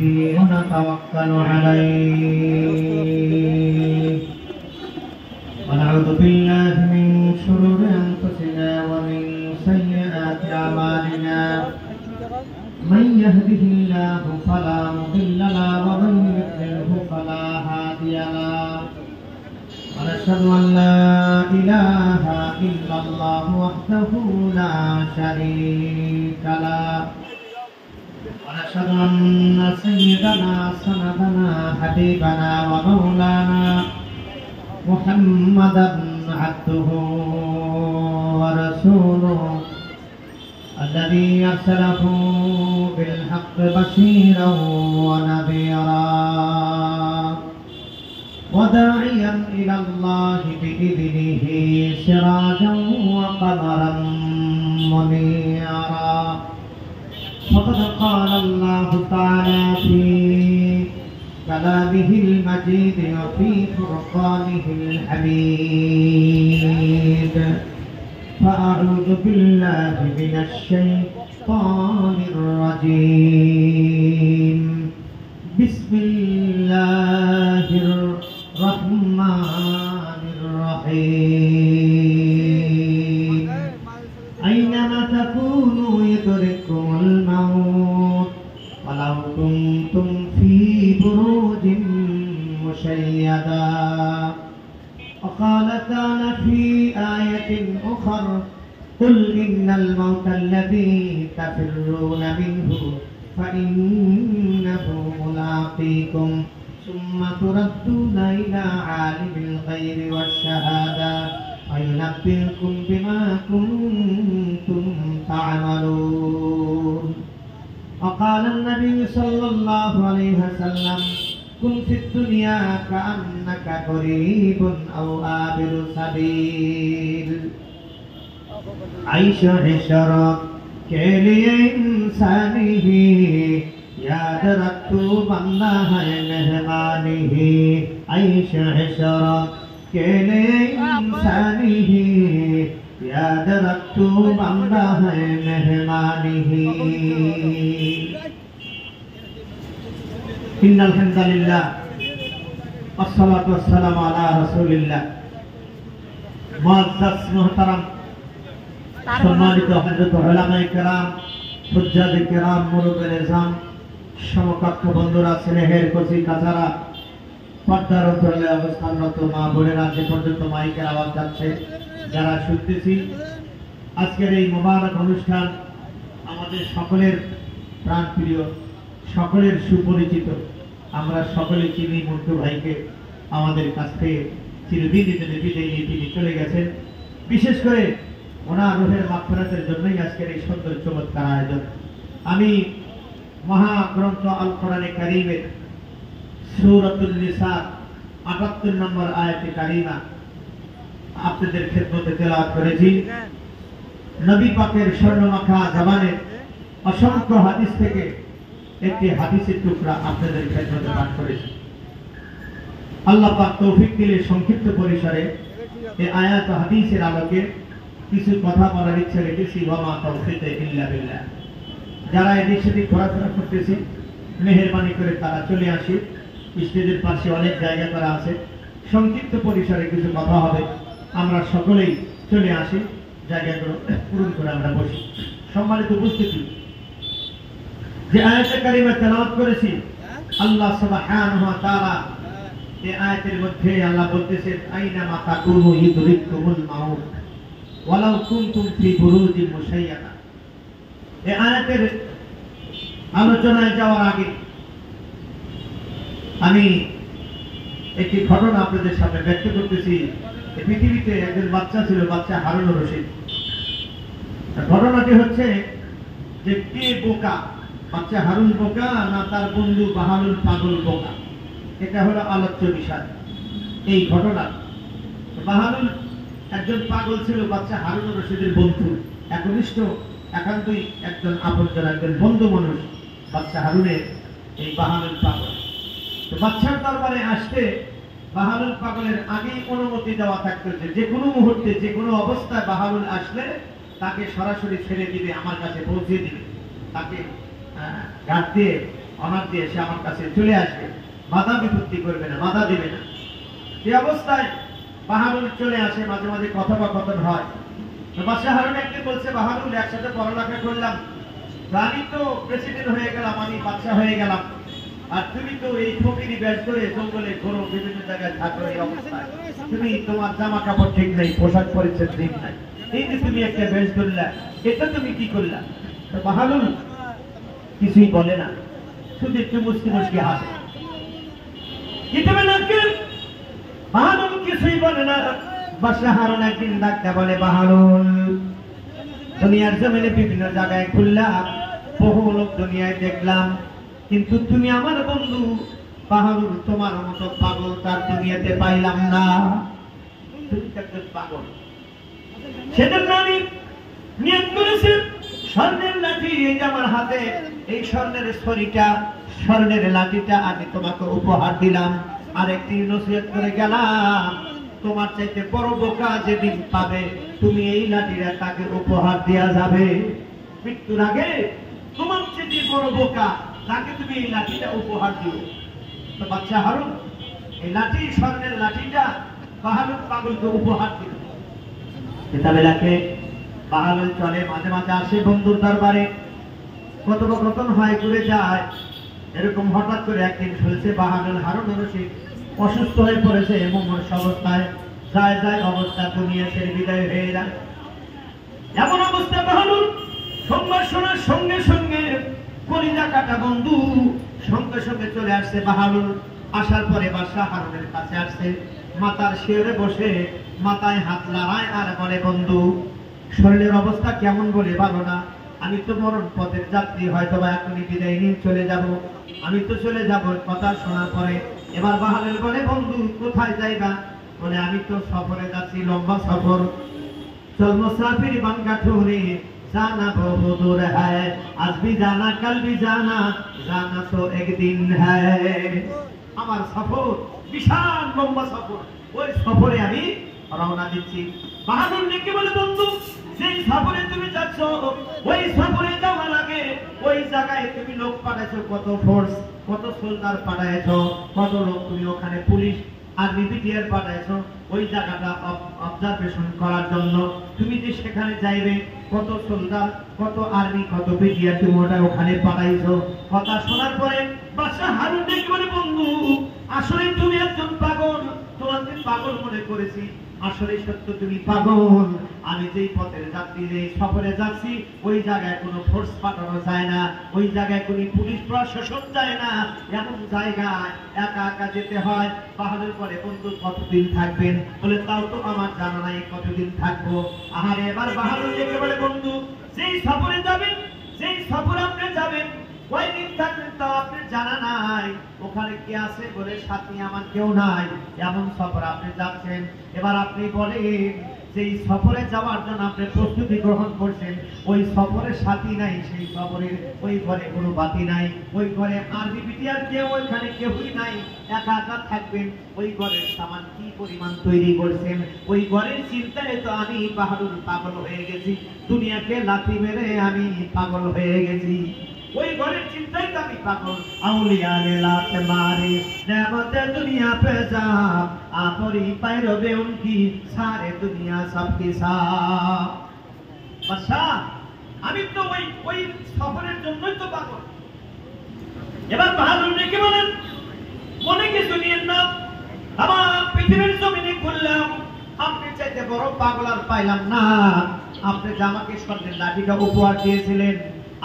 ونتوكل عليه ونعوذ بالله من شرور أنفسنا ومن سيئات أعمالنا من يهده الله فلا مضل له ومن يضلله فلا هادي له ونشهد أن لا إله إلا الله وحده لا شريك له ونشهد أن سيدنا سندنا حبيبنا ومولانا محمدا عبده ورسوله الذي أرسله بالحق بشيرا ونذيرا وداعيا إلى الله بإذنه سراجا وقمرا منيرا فقد قال الله تعالى في كلامه المجيد وفي فرقانه الحميد فأعوذ بالله من الشيطان الرجيم بسم الله الرحمن الرحيم أينما تكونوا يدرككم الموت ولو كنتم في بروج مشيدة وقال تعالى في آية أخرى قل إن الموت الذي تفرون منه فإنه ملاقيكم ثم تردون إلى عالم الغيب والشهادة وينبئكم بما كنتم تعملون وقال النبي صلى الله عليه وسلم كن في الدنيا كأنك غريب أو عابر سبيل عيش عشرة के लिए इंसानी ही याद रखो बंदा है मेहमानी ही ऐश इशरा के लिए इंसानी ही याद रखो बंदा है मेहमानी ही इन्नल हम्दुलिल्लाह अस्सलातु वस्सलामु अला रसूलिल्लाह मुअज़्ज़ज़ मुहतरम সম্মানিত হযরত উলামায়ে কেরাম হুজ্জাতে কেরাম মুরব্বিয়ে নিজাম সমকক্ষ বন্ধুরা স্নেহের কচি কাছারা পর্দার অন্তরালে অবস্থানরত মা বোনেরা যে পর্যন্ত মাইকের আওয়াজ যাচ্ছে যারা শুনতেছি আজকের এই মোবারক অনুষ্ঠান আমাদের সকলের প্রাণপ্রিয় সকলের সুপরিচিত আমরা সকলে চিনি মন্টু ভাইকে আমাদের কাছ থেকে চিরবিদায় বিদায় নিয়ে তিনি চলে গেছেন বিশেষ করে ওনার রূহের মাগফিরাতের জন্যই আজকের এই সুন্দর চমৎকার আয়োজন আমি মহাগ্রন্থ আল কোরআনে কারীমের সূরাতুন নিসা ৭৮ নম্বর আয়াতে কারিমা আপনাদের খেদমতে তেলাওয়াত করেছি নবী পাকের স্বর্ণমাখা জবানে অসংখ্য হাদিস থেকে একটি হাদিসের টুকরা আপনাদের খেদমতে পাঠ করেছি আল্লাহ পাক তৌফিক দিলে সংক্ষিপ্ত পরিসরে এই আয়াত ও হাদিসের আলোকে কিছু কথা বলার ইচ্ছা রেখেছি ওয়ামা তাওফীক ইল্লা বিল্লাহ যারা এই দেশে ঘোরাফেরা করতেছি মেহেরবানি করে তারা চলে আসি স্টেজের পাশে অনেক জায়গা করা আছে সংক্ষিপ্ত পরিসরে কিছু কথা হবে আমরা সকলেই চলে আসি জায়গাগুলো পূরণ করে আমরা বসি সম্মানিত উপস্থিতি যে আয়াতে কারিমা তেলাওয়াত করেছি আল্লাহ সুবহানাহু ওয়া তাআলা এই আয়াতের মধ্যে আল্লাহ বলতেছেন আইনামা তাকুনু ইউদরিকুমুল মাউত ওয়ালাউ কুনতুম ফি বুরুজিন মুশাইয়াদা এই আয়াতের আলোচনায় যাওয়ার আগে আমি একটি ঘটনা আপনাদের সামনে ব্যক্ত করতেছি এই পৃথিবীতে একজন বাচ্চা ছিল বাচ্চা হারুনুর রশিদ ঘটনাটি হচ্ছে যে কে বোকা বাচ্চা হারুন বোকা না তার বন্ধু বাহালুল পাগল বোকা, এটা হলো আলোচ্য বিষয়। এই ঘটনা, বাহালুল একজন পাগল ছিল, বাচ্চা হারুন রশিদের বন্ধু, একনিষ্ঠ একান্তই একজন আপনজন, একজন বন্ধু মানুষ বাচ্চা হারুনের এই বাহালুল পাগল। তো বাচ্চার দরবারে আসতে বাহালুল পাগলের আগেই অনুমতি দেওয়া থাকতো যে কোনো মুহূর্তে যে কোনো অবস্থায় বাহালুল আসলে তাকে সরাসরি ছেড়ে দিবে, আমার কাছে পৌঁছে দিবে, তাকে ঘাট দিয়ে অনার দিয়ে সে আমার কাছে চলে আসবে, বাধা বিপত্তি করবে না, বাধা দিবে না। এই অবস্থায় বাহালুল চলে আসে, মাঝে মাঝে কথোপকথন হয়। বাদশাহ হারুন একদিন বলছে, বাহালুল একসাথে পড়ালেখা করলাম, আমি তো প্রেসিডেন্ট হয়ে গেলাম, আমি বাদশাহ হয়ে গেলাম, আর তুমি তো এই ফকিরি ব্যাস ধরে জঙ্গলে ঘোরো, বিভিন্ন জায়গায় থাকো, এই অবস্থায় তুমি তোমার জামা কাপড় ঠিক নেই, পোশাক পরিচ্ছদ ঠিক নাই, এই যে তুমি একটা বেশ ধরলা, এটা তুমি কি করলা? তো বাহালুল কিছুই বলে না, শুধু একটু মুসকি মুসকি হাসে। বাহালুল কিছুই বলে না। বাদশাহ হারুন একদিন ডাকতে বলে, বাহালুল, দুনিয়ার জমিনে বিভিন্ন জায়গায় ঘুরলাম, বহু লোক দুনিয়ায় দেখলাম, কিন্তু তুমি আমার বন্ধু বাহালুল, তোমার মতো পাগল তার দুনিয়াতে পাইলাম না, তুমি একজন পাগল। সেদিন আমি নিয়ত করেছি স্বর্ণের লাঠি এই যে আমার হাতে, এই স্বর্ণের ছড়িটা, স্বর্ণের লাঠিটা আমি তোমাকে উপহার দিলাম, আর একটি নসিহত করে গেলাম, তোমার চাইতে বড় বোকা যেদিন পাবে তুমি এই লাঠিটা তাকে উপহার দেয়া যাবে, মৃত্যুর আগে তোমার চাইতে বড় বোকা তাকে তুমি এই লাঠিটা উপহার দিও। তো বাদশাহ হারুন এই লাঠি, স্বর্ণের লাঠিটা বাহালুল পাগলকে উপহার দিল। বেলাকে বাহালুল চলে, মাঝে মাঝে আসে বন্ধুর দরবারে, কথোপকথন হয়, ঘুরে যায়। এরকম হঠাৎ করে একদিন শুনছে বাহালুল হারুন রশিদ অসুস্থ হয়ে পড়েছে, মুমূর্ষ অবস্থায়, যায় যায় অবস্থা দুনিয়া ছেড়ে বিদায় হয়ে যায়। এমন অবস্থা বাহালুল সংবাদ শোনার সঙ্গে সঙ্গে কলিজা কাটা বন্ধু সঙ্গে সঙ্গে চলে আসছে। বাহালুল আসার পরে বাদশাহ হারুনের কাছে আসছে, মাথার শিরে বসে মাথায় হাত লাগায় আর বলে, বন্ধু, শরীরের অবস্থা কেমন বলে ভালো না, আমি তো মরণ পথের যাত্রী, হয়তো বা এখনই বিদায় নিয়ে চলে যাব, আমি তো চলে যাব। কথা শোনার পরে এবার বাহালুল বলে, বন্ধু কোথায় যাইবা? বলে, আমি তো সফরে যাচ্ছি, লম্বা সফর, চল মুসাফির বানকা ঠোরে, जाना बहुत दूर है, आज भी जाना कल भी जाना, जाना तो एक दिन है। আমার সফর বিশাল লম্বা সফর, ওই সফরে আমি রওনা দিচ্ছি। বাহাদুর ডেকে বলে, বন্ধু, যেই সফরে তুমি যাচ্ছ, ওই সফরে যাওয়ার আগে ওই জায়গায় তুমি লোক পাঠাইছো, কত ফোর্স, কত সোলজার পাঠাইছো, কত লোক তুমি ওখানে পুলিশ আর্মি বিটিআর পাঠাইছো, ওই জায়গাটা অবজারভেশন করার জন্য। তুমি যে সেখানে যাইবে, কত সোলজার, কত আর্মি, কত বিটিআর তুমি ওটা ওখানে পাঠাইছো। কথা শোনার পরে বাদশাহ হারুন ডেকে বলে, বন্ধু, আসলে তুমি একজন পাগল, তোমাকে পাগল মনে করেছি, আসলে সত্য তুমি পাগল। আমি যেই পথের যাত্রী, যেই সফরে যাচ্ছি, ওই জায়গায় কোনো ফোর্স পাঠানো যায় না, ওই জায়গায় কোনো পুলিশ প্রশাসন যায় না, এমন জায়গায় একা একা যেতে হয়। বাহাদুর পরে, বন্ধু কতদিন থাকবেন? বলে, তাও তো আমার জানা নাই, কতদিন থাকবো। আহারে, এবার বাহাদুর ডেকে বলে, বন্ধু, যেই সফরে যাবেন, যেই সফরে আপনি যাবেন, কয়দিন থাকবেন তাও আপনার জানা নাই, ওখানে কি আছে? বলে, সাথী আমার কেউ নাই, এমন সফর আপনি যাচ্ছেন। এবার আপনি বলেন, যেই সফরে যাওয়ার জন্য আপনি প্রস্তুতি গ্রহণ করছেন, ওই সফরের সাথী নাই, সেই সফরের ওই ঘরে কোনো বাতি নাই, ওই ঘরে আর্মি বিটিআর কেউ ওইখানে কেউই নাই, একা একা থাকবেন, ওই ঘরের সামান কি পরিমাণ তৈরি করছেন, ওই ঘরের চিন্তায় তো আমি বাহাদুর পাগল হয়ে গেছি, দুনিয়াকে লাথি মেরে আমি পাগল হয়ে গেছি, ওই ঘরের চিন্তাই তো আমি পাগল। আউলিয়া নে লাত মারে, নেমতে দুনিয়া পে যা, আপরি পায়রবে উনকি, সারে দুনিয়া সবকে সাথ। বাদশাহ, আমি তো ওই সফরের জন্যই তো পাগল। এবার বাহাদুর ডেকে বলেন, মনে কিছু নিয়েন না, আমার পৃথিবীর জমিনে ঘুরলাম, আপনি চাইতে বড় পাগল আর পাইলাম না। আপনি যে আমাকে স্বর্ণের লাঠিটা উপহার দিয়েছিলেন,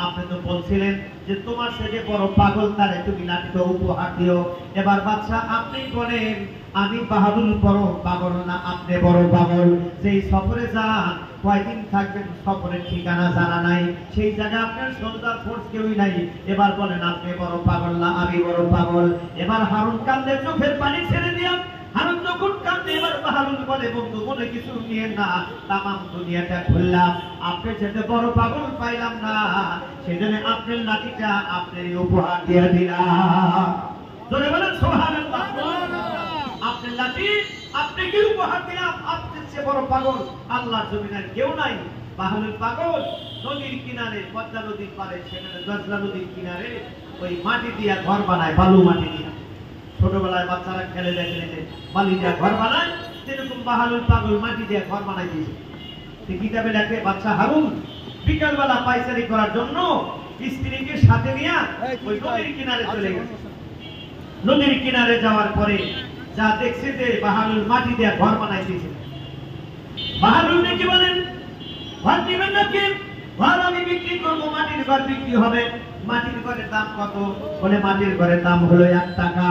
আপনি তো বলছিলেন যে তোমার সাথে বড় পাগল, তারে তুমি লাঠিটা উপহার দিও। এবার বাদশাহ, আপনি বলেন, আমি বাহাদুর বড় পাগল না আপনি বড় পাগল? যেই সফরে যান, কয়দিন থাকবেন সফরের ঠিকানা জানা নাই, সেই জায়গায় আপনার সোলজার ফোর্স কেউই নাই। এবার বলেন আপনি বড় পাগল না আমি বড় পাগল? এবার হারুন কান্দে চোখের পানি ছেড়ে দিয়া। হারুন যখন কান্দে এবার বাহারুন বলে, বন্ধু মনে কিছু নিয়ে না, তামাম দুনিয়াটা খুললাম, আপনি যেতে বড় পাগল পাইলাম না, সেজন্য আপনার লাঠিটা আপনার উপহার দিয়ে দিলাম। জোরে বলেন সুবহানাল্লাহ। আপনার লাঠি আপনাকে উপহার দিলাম, আপনার চেয়ে বড় পাগল আল্লাহর জমিনের কেউ নাই। বাহালুল পাগল নদীর কিনারে, পদ্মা নদীর পারে, সেখানে গজলা নদীর কিনারে ওই মাটি দিয়া ঘর বানায়, বালু মাটি দিয়া। ছোটবেলায় বাচ্চারা খেলে দেখে যে বালি দিয়া ঘর বানায়, সেরকম বাহালুল পাগল মাটি দিয়া ঘর বানাই দিয়েছে। কিতাবে লেখে বাচ্চা হারুন বিকালবেলা পাইচারি করার জন্য স্ত্রীকে সাথে নিয়ে ওই নদীর কিনারে চলে গেছে। নদীর কিনারে যাওয়ার পরে যা দেখছে যে বাহালুল মাটি দিয়া ঘর বানাই দিয়েছে। বাহালুল নাকি বলেন, ঘর দিবেন নাকি? ঘর আমি বিক্রি করবো, মাটির ঘর বিক্রি হবে। মাটির ঘরের দাম কত? বলে মাটির ঘরের দাম হলো 1 টাকা।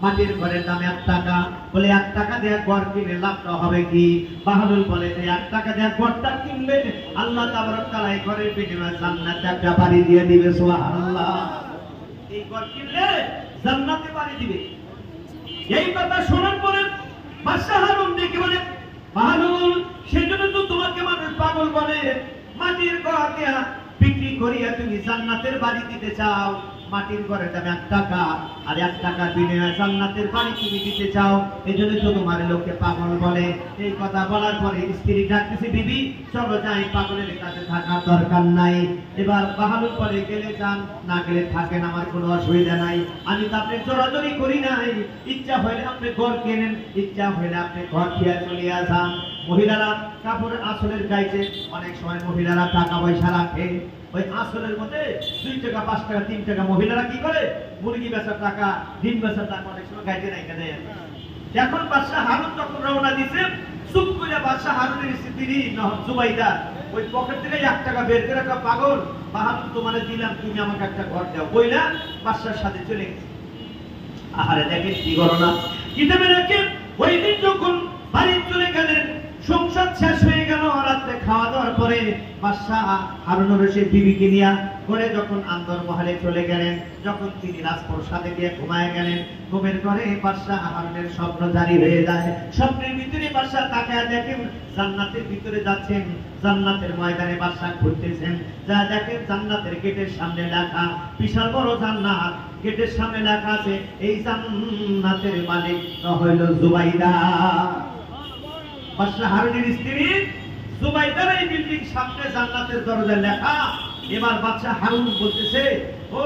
মাটির ঘরের দাম 1 টাকা। বলে 1 টাকা দিয়ে ঘর কিনে লাভটা হবে কি? বাহালুল বলে যে 1 টাকা দিয়ে ঘরটা কিনবে, আল্লাহ তাবারক তাআলা এই ঘরের বিনিময়ে জান্নাতে একটা বাড়ি দিয়ে দিবে। সুবহানাল্লাহ। এই ঘর কিনলে জান্নাতে বাড়ি দিবে। এই কথা শোনার পরে বাদশা হারুন দেখে বলে, বাহালুল সেজন্য তো তোমাকে মানুষ পাগল বলে, মাটির ঘর দিয়া বিক্রি করিয়া তুমি জান্নাতের বাড়ি দিতে চাও। মাটির ঘরের দাম 1 টাকা, আর 1 টাকার বিনিময়ে জান্নাতের বাড়ি তুমি দিতে চাও, এজন্য তো তোমার লোকে পাগল বলে। এই কথা বলার পরে স্ত্রী ডাকতেছে, বিবি চলো যাই, পাগলের কাছে থাকার দরকার নাই। এবার বাহালুল বলে, গেলে যান, না গেলে থাকেন, আমার কোনো অসুবিধা নাই, আমি তো আপনি জোরাজোরি করি নাই, ইচ্ছা হইলে আপনি ঘর কেনেন, ইচ্ছা হইলে আপনি ঘর খেয়ে চলিয়া যান। মহিলারা কাপড়ের আঁচলের গাইতে অনেক সময় মহিলারা টাকা পয়সা রাখে, ওই আঁচলের মধ্যে 2 টাকা 5 টাকা 3 টাকা মহিলারা কি করে, মুরগি বেচার টাকা, ডিম বেচার টাকা অনেক সময় গাইতে রাখা দেয়। এখন বাদশা হারুন যখন রওনা দিছে, চুপ করে বাদশা হারুনের স্ত্রী জুবাইদা ওই পকেট থেকে 1 টাকা বের করে রাখা, পাগল বাহাদুর তোমারে দিলাম, তুমি আমাকে একটা ঘর দাও, বইলা বাদশার সাথে চলে গেছে। আহারে দেখেন কি ঘটনা। কিতাবে রাখেন ওই দিন যখন বাড়ি চলে গেলেন, সংসার শেষ হয়ে গেল, রাতে খাওয়া দাওয়ার পরে বাদশা হারুন রশিদ বিবিকে নিয়ে করে যখন আন্দর মহলে চলে গেলেন, যখন তিনি রাজপ্রাসাদে গিয়ে ঘুমায় গেলেন, ঘুমের ঘরে বাদশা হারুনের স্বপ্ন জারি হয়ে যায়। স্বপ্নের ভিতরে বাদশা তাকায় দেখেন জান্নাতের ভিতরে যাচ্ছেন, জান্নাতের ময়দানে বাদশা ঘুরতেছেন, যা দেখেন জান্নাতের গেটের সামনে লেখা, বিশাল বড় জান্নাত, গেটের সামনে লেখা আছে এই জান্নাতের মালিক হইল জুবাইদা। বাদশা হারুনের স্ত্রী জুবাইদার এই বিল্ডিং সামনে জান্নাতের দরজা লেখা। এবার বাদশা হারুন বলতেছে, ও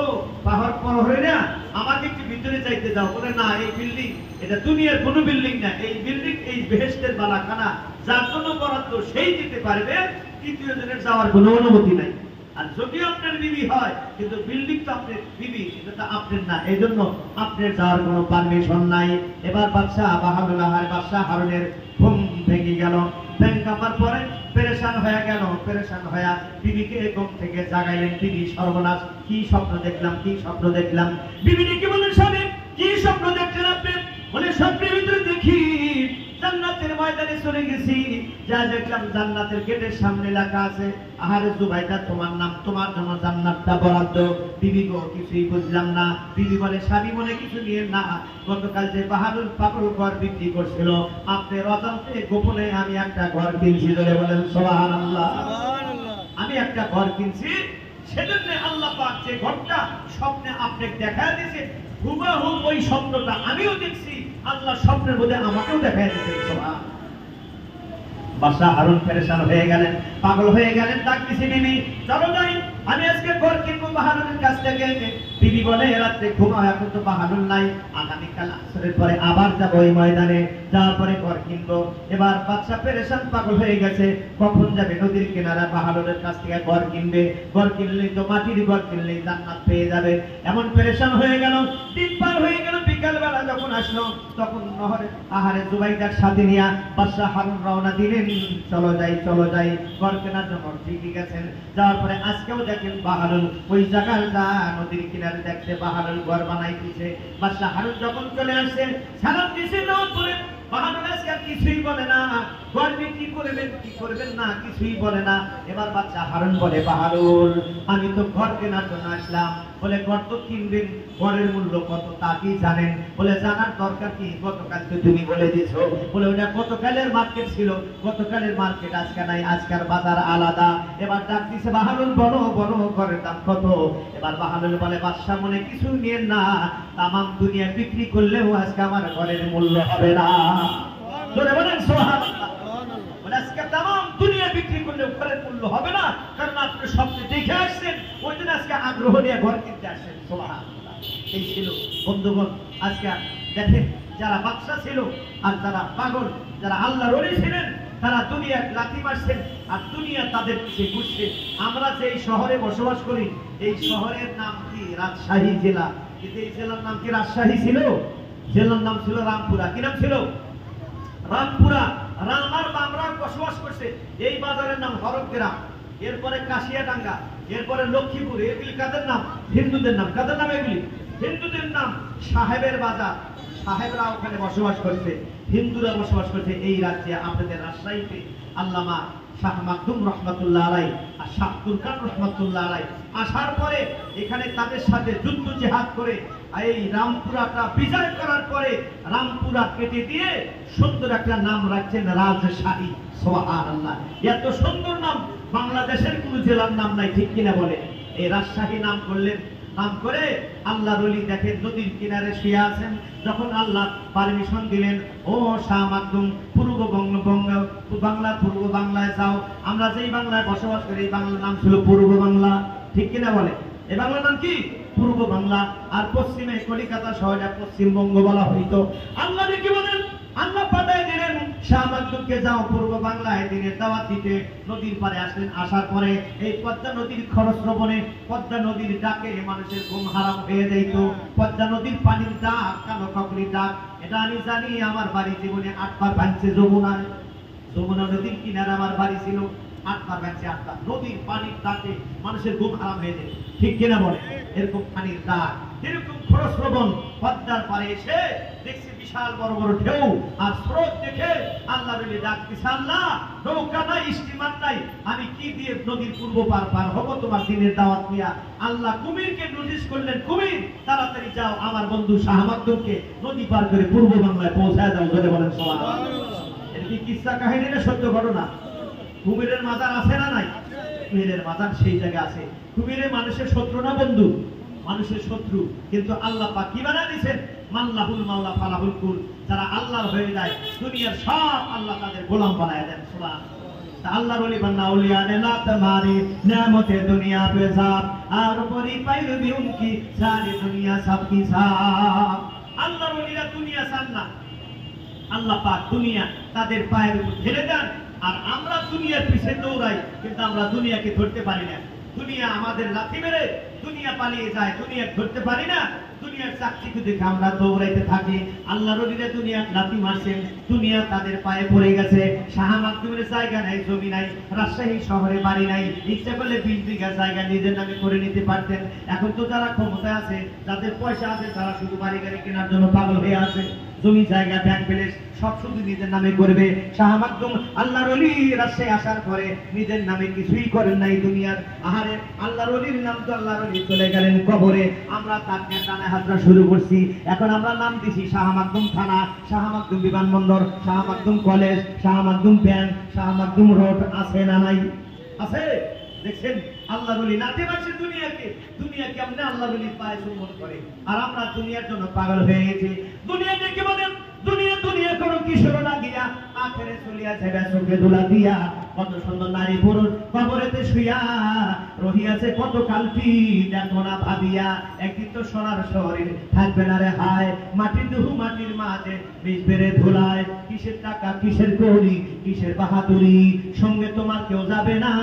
পাহাড় পর হয়ে না, আমাকে একটু ভিতরে যাইতে দাও। বলে না, এই বিল্ডিং এটা দুনিয়ার কোনো বিল্ডিং না, এই বিল্ডিং এই বেহেশতের বালাখানা, যার জন্য বরাদ্দ সেই যেতে পারবে, তৃতীয় জনের যাওয়ার কোনো অনুমতি নাই। আর যদিও আপনার বিবি হয়, কিন্তু বিল্ডিং তো আপনার বিবি, এটা তো আপনার না, এই জন্য আপনার যাওয়ার কোনো পারমিশন নাই। এবার বাদশা হারুনের ঘুম ভেঙে গেল। ভেঙাবার পরে পেরেশান হয়ে গেল, পেরেশান হয়ে বিবিকে ঘুম থেকে জাগাইলেন। বিবি সর্বনাশ, কি স্বপ্ন দেখলাম, কি স্বপ্ন দেখলাম। বিবি ডেকে বললেন, স্বামী কি স্বপ্ন দেখছেন আপনি? বলে স্বপ্নের ভিতরে দেখি জান্নাতের ময়দানে চলে গেছি, যা দেখলাম জান্নাতের গেটের সামনে লেখা আছে, আহারে জুবাইদা তোমার নাম, তোমার জন্য জান্নাতটা বরাদ্দ। বিবি গো কিছুই বুঝলাম না। বিবি বলে, স্বামী মনে কিছু নিয়ে না, গতকাল যে বাহাদুর পাগল ঘর বিক্রি করছিল, আপনার অজান্তে গোপনে আমি একটা ঘর কিনছি। ধরে বলেন সুবহানাল্লাহ। আমি একটা ঘর কিনছি, সেজন্য আল্লাহ পাক যে ঘরটা স্বপ্নে আপনাকে দেখায় দিয়েছে, হুবহু ওই স্বপ্নটা আমিও দেখছি, আল্লাহ স্বপ্নের মধ্যে আমাকেও দেখায় দিয়েছে। সুবহানাল্লাহ। বাদশা হারুন পেরেশান হয়ে গেলেন, পাগল হয়ে গেলেন। ডাকতেছি, বিবি চলো যাই, আমি আজকে ঘর কিনবো বাহাদুরের কাছ থেকে। বিবি বলে, রাত্রে ঘুমাও, এখন তো বাহাদুর নাই, আগামীকাল আসরের পরে আবার যাবো ওই ময়দানে, যাওয়ার পরে ঘর কিনবো। এবার বাদশা পেরেশান পাগল হয়ে গেছে, কখন যাবে নদীর কিনারা বাহাদুরের কাছ থেকে ঘর কিনবে। ঘর কিনলেই তো মাটির ঘর কিনলেই জান্নাত পেয়ে যাবে, এমন পেরেশান হয়ে গেল। দিন পার হয়ে গেল, বিকাল বেলা যখন আসলো, তখন নহরে আহারে জুবাইদার সাথে নিয়ে বাদশা হারুন রওনা দিলেন, চলো যাই চলো যাই, ঘর কেনার জন্য ঠিকই গেছেন। যাওয়ার পরে আজকেও দেখেন বাহাদুর ওই জায়গার নদীর কিনারে দেখছে বাহাদুর ঘর বানাইতেছে। বাদশা হারুন যখন চলে আসছে, সালাম দিছে, নাও করে বাহাদুর আজকে কিছুই বলে না, ঘর বিক্রি করবেন না, কিছুই বলে না। এবার বাচ্চা হারুন বলে, বাহারুন আমি তো ঘর কেনার জন্য আসলাম। বলে ঘর তো কিনবেন, ঘরের মূল্য কত তা কি জানেন? বলে জানার দরকার কি, গতকাল তো তুমি বলে দিয়েছো। বলে ওটা গতকালের মার্কেট ছিল, গতকালের মার্কেট আজকে নাই, আজকের বাজার আলাদা। এবার ডাক দিছে, বাহারুন বড় বড় ঘরের দাম কত? এবার বাহারুন বলে, বাদশা মনে কিছু নিয়ে না, তামাম দুনিয়া বিক্রি করলেও আজকে আমার ঘরের মূল্য হবে না। জোরে বলেন সুবহানাল্লাহ। বলে আজকে তামাম দুনিয়া বিক্রি করলেও ঘরের মূল্য হবে না, কারণ আপনি স্বপ্নে দেখে আসছেন, ওই জন্য আজকে আগ্রহ নিয়ে ঘর কিনতে আসছেন। সুবহানাল্লাহ। এই ছিল বন্ধুগণ। আজকে দেখেন, যারা বাদশা ছিল আর যারা পাগল, যারা আল্লাহর ওলি ছিলেন, তারা দুনিয়ার লাথি মারছেন আর দুনিয়া তাদের পিছে ঘুরছে। আমরা যে এই শহরে বসবাস করি, এই শহরের নাম কি? রাজশাহী জেলা। কিন্তু এই জেলার নাম কি রাজশাহী ছিল? জেলার নাম ছিল রামপুরা। কি নাম ছিল? রামপুরা। রামার বামরা বসবাস করছে। এই বাজারের নাম হরগ্রাম, এরপরে কাশিয়াডাঙ্গা, এরপরে লক্ষ্মীপুর। এগুলি কাদের নাম? হিন্দুদের নাম। কাদের নাম এগুলি? হিন্দুদের নাম। সাহেবের বাজার, সাহেবরা ওখানে বসবাস করছে, হিন্দুরা বসবাস করছে এই রাজ্যে। আপনাদের রাজশাহীতে আল্লামা শাহ মাকদুম রহমাতুল্লাহ আলাইহি আর শাহ তুরকান রহমাতুল্লাহ আলাইহি আসার পরে এখানে তাদের সাথে যুদ্ধ জিহাদ করে এই রামপুরাটা বিজয় করার পরে রামপুরা কেটে দিয়ে সুন্দর একটা নাম রাখছেন রাজশাহী। সুবহানাল্লাহ। এত সুন্দর নাম বাংলাদেশের কোন জেলার নাম নাই, ঠিক কিনা বলে? এই রাজশাহী নাম করলেন। নাম করে আল্লাহর ওলি দেখেন নদীর কিনারে শুয়ে আছেন। যখন আল্লাহ পারমিশন দিলেন, ও শাহ মাকদুম বাংলা পূর্ব বাংলায় যাও। আমরা যেই বাংলায় বসবাস করি এই বাংলার নাম ছিল পূর্ব বাংলা, ঠিক কিনা বলে? এই বাংলার নাম কি? পূর্ব বাংলা। আর পশ্চিমে কলিকাতা শহরে পশ্চিমবঙ্গ বলা হইতো। আল্লাহ কি বলেন? আল্লাহ পাঠায় দিলেন শাহ মাকদুমকে, যাও পূর্ব বাংলায় দিনের দাওয়াত দিতে। নদীর পারে আসলেন। আসার পরে এই পদ্মা নদীর খরস্রবণে, পদ্মা নদীর ডাকে মানুষের ঘুম হারাম হয়ে যাইত। পদ্মা নদীর পানির ডাক, কালো কাকড়ির ডাক, এটা আমি জানি। আমার বাড়ি জীবনে 8 বার ভাঙছে যমুনায়। যমুনা নদীর কিনারে আমার বাড়ি ছিল, 8 বার ভাঙছে। 8 বার নদীর পানির ডাকে মানুষের ঘুম হারাম হয়ে যায়, ঠিক কিনা বলে? এরকম পানির ডাক, এরকম খরস্রবণ। পদ্মার পারে এসে দেখছি বিশাল বড় বড় ঢেউ আর স্রোত দেখে আল্লাহ বলে ডাকতেছে, আল্লাহ নৌকা নাই, স্টিমার নাই, আমি কি দিয়ে নদীর পূর্ব পার হব তোমার দিনের দাওয়াত নিয়া? আল্লাহ কুমিরকে নোটিশ করলেন, কুমির তাড়াতাড়ি যাও, আমার বন্ধু শাহ মাকদুমকে নদী পার করে পূর্ব বাংলায় পৌঁছায় দাও। জোরে বলেন সুবহানাল্লাহ। এটা কি কিসসা কাহিনী না সত্য ঘটনা? কুমিরের মাজার আছে না নাই? কুমিরের মাজার সেই জায়গায় আছে। কুমিরের মানুষের শত্রু না বন্ধু? মানুষের শত্রু। কিন্তু আল্লাহ পাক কি বানায় দিয়েছেন? মাল্লাহুল মাওলা ফালাহুল কুল। যারা আল্লাহর হয়ে যায়, দুনিয়ার সব আল্লাহ তাদের গোলাম বানায় দেন। সুবহানাল্লাহ। তা আল্লাহর ওলি বান্না ওলিয়া নে না তোমারি নেমতে দুনিয়া পে সাব আর পরি পাইরবি উনকি সারি দুনিয়া সব কি সাব। আল্লাহর ওলিরা দুনিয়া চান না, আল্লাহ পাক দুনিয়া তাদের পায়ের উপর ঢেলে দেন। আর আমরা দুনিয়ার পিছে দৌড়াই, কিন্তু আমরা দুনিয়াকে ধরতে পারি না। দুনিয়া আমাদের লাথি মেরে দুনিয়া পালিয়ে যায়, দুনিয়া ধরতে পারি না। দুনিয়ার চাকচিকে দেখে আমরা দৌড়াইতে থাকি। আল্লাহর ওলিরা দুনিয়া লাথি মারছেন, দুনিয়া তাদের পায়ে পড়ে গেছে। শাহ মাকদুমের জায়গা নাই, জমি নাই, রাজশাহী শহরে বাড়ি নাই। ইচ্ছা করলে 20 বিঘা জায়গা নিজের নামে করে নিতে পারতেন। এখন তো যারা ক্ষমতায় আছে, যাদের পয়সা আছে, তারা শুধু বাড়ি গাড়ি কেনার জন্য পাগল হয়ে আছে। জমি জায়গা ব্যাংক ব্যালেন্স সব শুধু নিজের নামে করবে। শাহ মাকদুম আল্লাহর ওলি রাজশাহী আসার পরে নিজের নামে কিছুই করেন নাই দুনিয়ার। আহারে আল্লাহর ওলির নাম তো আল্লাহর ওলি চলে গেলেন কবরে, আমরা তাকে টানা হাতরা শুরু করছি। এখন আমরা নাম দিছি শাহ মাকদুম থানা, শাহ মাকদুম বিমানবন্দর, Shah Makhdum college, Shah Makhdum bank, Shah Makhdum road. আছে না নাই? আছে। দেখছেন আল্লাহর ওলি নাতে বাসে দুনিয়াকে, দুনিয়া কেমনে আল্লাহর ওলির পায়ে চুম্বন করে। আর আমরা দুনিয়ার জন্য পাগল হয়ে গেছি। দুনিয়া দেখে বলেন দুনিয়া দুনিয়া করো কিশোর লাগিয়া, আখেরে চলিয়া যাবে চোখে ধুলা দিয়া। কত সুন্দর নারী পুরুষ কবরেতে শুইয়া রহিয়াছে কত কালটি, দেখো না ভাবিয়া একদিন তো সোনার শরীর থাকবে না রে হায়। মাটির দেহ মাটির মাঝে মিশবে রে ধুলায়, কিসের টাকা কিসের কৌড়ি কিসের বাহাদুরি, সঙ্গে তোমার কেউ যাবে না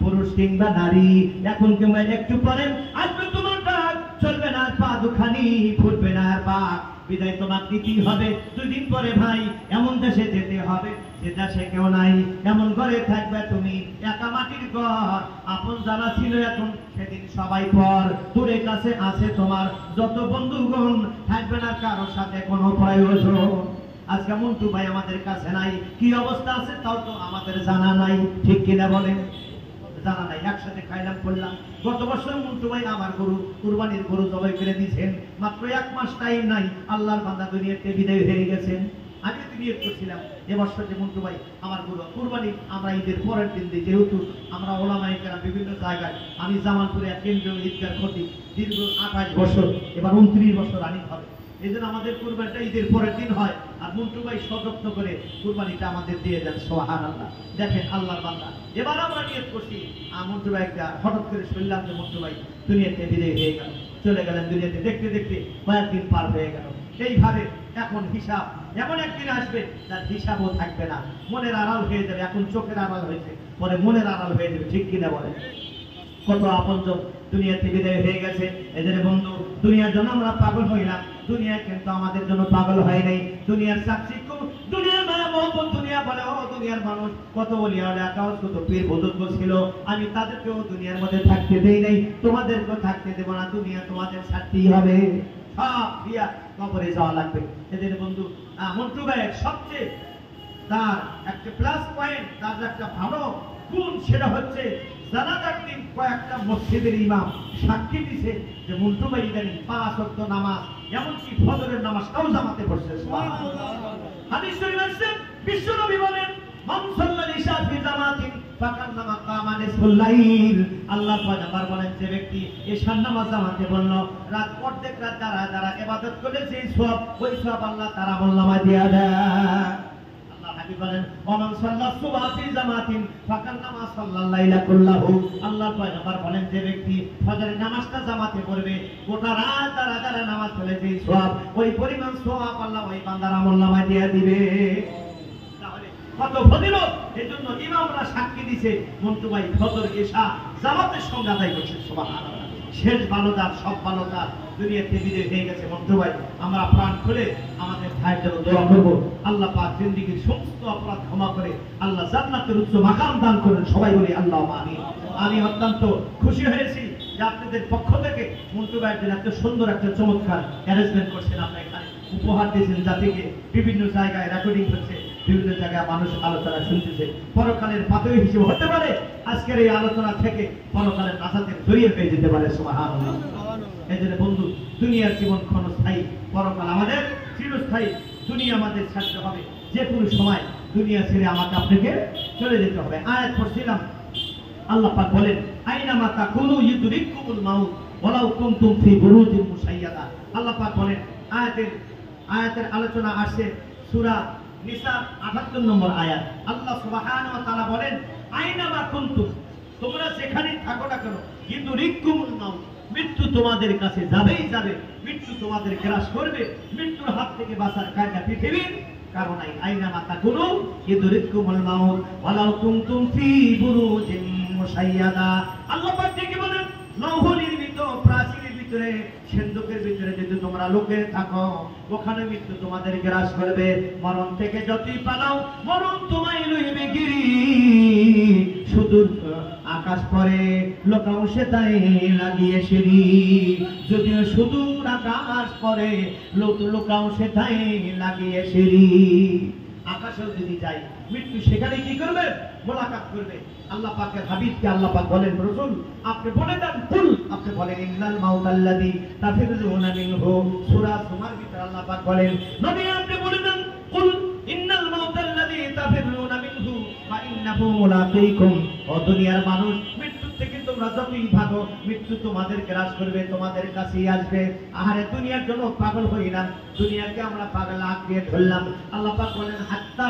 পুরুষ কিংবা নারী। এখন কেউ একটু পরে আসবে তোমার ডাক, চলবে না পা দুখানি, ফুটবে না আর পা। বিদায় তোমার দিতেই হবে 2 দিন পরে ভাই, এমন দেশে যেতে হবে যে দেশে কেউ নাই। এমন ঘরে থাকবে তুমি একা মাটির ঘর, আপন যারা ছিল এখন সেদিন সবাই পর। দূরে কাছে আছে তোমার যত বন্ধুগণ, থাকবে না কারোর সাথে কোনো প্রয়োজন। আজকে মন্টু ভাই আমাদের কাছে নাই, কি অবস্থা আছে তাও তো আমাদের জানা নাই, ঠিক কিনা বলেন? জানা নাই। একসাথে খাইলাম করলাম। গত বছর মন্টু ভাই আমার গরু কুরবানির গরু জবাই করে দিয়েছেন, মাত্র 1 মাস টাইম নাই, আল্লাহর বান্দা দুনিয়াতে বিদায় হয়ে গেছেন। আমি তো নিয়ত করছিলাম এবছর যে মন্টু ভাই আমার গরু কুরবানি আমরা ঈদের পরের দিন দিই, যেহেতু আমরা ওলামায়ে কেরাম বিভিন্ন জায়গায়, আমি জামালপুরে কেন্দ্রীয় ঈদগাহ খতিব দীর্ঘ 28 বছর, এবার 29 বছর রানিং হবে। এই জন্য আমাদের কুরবানিটা ঈদের পরের দিন হয়, আর মন্টু ভাই সযত্ন করে কুরবানিটা আমাদের দিয়ে দেন। সুবহানাল্লাহ। দেখেন আল্লাহর বান্দা, এবার আমরা নিয়ত করছি মন্টু ভাই একটা হঠাৎ করে শুনলাম যে মন্টু ভাই দুনিয়াতে বিদায় হয়ে গেল, চলে গেলেন দুনিয়াতে। দেখতে দেখতে কয়েকদিন পার হয়ে গেল। এইভাবে এখন হিসাব এমন একদিন আসবে তার হিসাবও থাকবে না, মনের আড়াল হয়ে যাবে। এখন চোখের আড়াল হয়েছে, পরে মনের আড়াল হয়ে যাবে, ঠিক কিনা বলে? কত আপনজন দুনিয়া থেকে বিদায় হয়ে গেছে। এদের বন্ধু, দুনিয়ার জন্য আমরা পাগল হই না, দুনিয়া কিন্তু আমাদের জন্য পাগল হয় নাই। দুনিয়ার চাকচিক্য, দুনিয়ার মায়া মোহব্বত, দুনিয়া বলে ও দুনিয়ার মানুষ কত ওলিয়া আউলিয়া কত পীর বুজুর্গ ছিল, আমি তাদেরকেও দুনিয়ার মধ্যে থাকতে দেই নাই, তোমাদেরকেও থাকতে দেব না। দুনিয়া তোমাদের ছাড়তেই হবে, সব দিয়া কবরে যাওয়া লাগবে। এদের বন্ধু, মন্টু ভাইয়ের সবচেয়ে তার একটা প্লাস পয়েন্ট, তার একটা ভালো গুণ, সেটা হচ্ছে জানাজার দিন কয়েকটা মসজিদের ইমাম সাক্ষী দিছে যে মন্টু ভাই ইদানিং 5 ওয়াক্ত নামাজ, এমনকি ফজরের নামাজটাও জামাতে পড়ছে। হাদিস শরীফ আছে, বিশ্বনবী বলেন মান সাল্লাল ইশা ফি জামাতিন ফাকান্নামা কামা নিসফুল লাইল। আল্লাহর পয়গম্বর বলেন যে ব্যক্তি ইশার নামাজ জামাতে পড়ল, রাত অর্ধেক রাত যারা ইবাদত করেছে, এই সওয়াব ওই সওয়াব আল্লাহ তার আমলনামায় দিয়ে দেয়। হাবিব বলেন ওমান সাল্লাল্লাহু সুবহা ফি জামাতিন ফাকান্নামা সাল্লাল লাইলা কুল্লাহু। আল্লাহর পয়গম্বর বলেন যে ব্যক্তি ফজরের নামাজটা জামাতে পড়বে, গোটা রাত যারা নামাজ পড়েছে, সওয়াব ওই পরিমাণ সওয়াব আল্লাহ ওই বান্দার আমলনামায় দিয়ে দিবে। তাহলে কত ফজিলত! এজন্য ইমামরা সাক্ষী দিয়েছে মন্টু ভাই ফজর ইশা জামাতের সঙ্গে আদায় করছে। সুবহানাল্লাহ। শেষ ভালোদার সব ভালোদার দুনিয়াতে বিদায় হয়ে গেছে মন্টু ভাই। আমরা প্রাণ খুলে আমাদের ভাইয়ের জন্য দোয়া করব, আল্লাহ পাক জিন্দেগীর সমস্ত অপরাধ ক্ষমা করে আল্লাহ জান্নাতের উচ্চ মাকাম দান করেন। সবাই বলি আল্লাহুম্মা আমিন। আমি অত্যন্ত খুশি হয়েছি যে আপনাদের পক্ষ থেকে মন্টু ভাইয়ের জন্য এত সুন্দর একটা চমৎকার অ্যারেঞ্জমেন্ট করছেন, আপনারা এখানে উপহার দিয়েছেন জাতিকে, বিভিন্ন জায়গায় রেকর্ডিং হচ্ছে, বিভিন্ন জায়গায় মানুষ আলোচনা শুনতেছে। পরকালের পাথর হিসেবে হতে পারে আজকের এই আলোচনা থেকে পরকালের নাজাতের জড়িয়ে হয়ে যেতে পারে। সুবহানাল্লাহ। এজন্য বন্ধু, দুনিয়ার জীবন ক্ষণস্থায়ী, পরকাল আমাদের চিরস্থায়ী। দুনিয়া আমাদের ছাড়তে হবে, যে কোনো সময় দুনিয়া ছেড়ে আমাকে আপনাকে চলে যেতে হবে। আয়াত পড়ছিলাম, আল্লাহ পাক বলেন আইনামা তাকুনু ইউদরিকুমুল মাউত ওয়ালাউ কুনতুম ফি বুরুজিন মুশাইয়াদা। আল্লাহ পাক বলেন, আয়াতের আলোচনা আসছে সূরা নিসা 78 নম্বর আয়াত। আল্লাহ সুবহানাহু ওয়া তাআলা বলেন আইনামা কুনতুম, তোমরা যেখানেই থাকো না কেন, ইউদরিকুমুল মাউত, মৃত্যু তোমাদের কাছে যাবেই যাবে, মৃত্যু তোমাদের গ্রাস করবে, মৃত্যুর হাত থেকে বাঁচার কায়দা পৃথিবীর কারণ নাই। আইনামা তাকুনু ইউদরিকুমুল মাউত ওয়ালাউ কুনতুম ফি বুরুজিন মুশাইয়াদা। আল্লাহ পাক কি বলেন, লৌহ নির্মিত প্রাচীরের ভিতরে, সিন্ধুকের ভিতরে যদি তোমরা লুকে থাকো, ওখানে মৃত্যু তোমাদের গ্রাস করবে। মরণ থেকে যতই পালাও, মরণ তোমায় লইবে গিরি। সুদূর আকাশ পরে লোকাও সে তাই লাগিয়ে সিঁড়ি। যদিও সুদূর আকাশ পরে লোকাও সে তাই লাগিয়ে সিঁড়ি। আকাশেও যদি যাই, মৃত্যু সেখানে কি করবে? মোলাকাত করবে। আল্লাহ পাকের হাবিবকে আল্লাহ পাক বলেন, রাসূল আপনি বলে দেন, কুল, আপনি বলেন ইন্নাল মাউতাল্লাযী তাফিরুনা মিনহু। সূরা জুমার ভিতরে আল্লাহ পাক বলেন, নবী আপনি বলে দেন, কুল ইন্নাল মাউতাল্লাযী তাফিরুনা মিনহু ফা ইন্নাহু মুলাকীকুম। ও দুনিয়ার মানুষ, মৃত্যু থেকে তোমরা যতই ভাগো, মৃত্যু তোমাদের গ্রাস করবে, তোমাদের কাছেই আসবে। আহারে দুনিয়ার জন্য পাগল হই না, দুনিয়াকে আমরা পাগল আঁকড়িয়ে ধরলাম। আল্লাহ পাক বলেন হাত্তা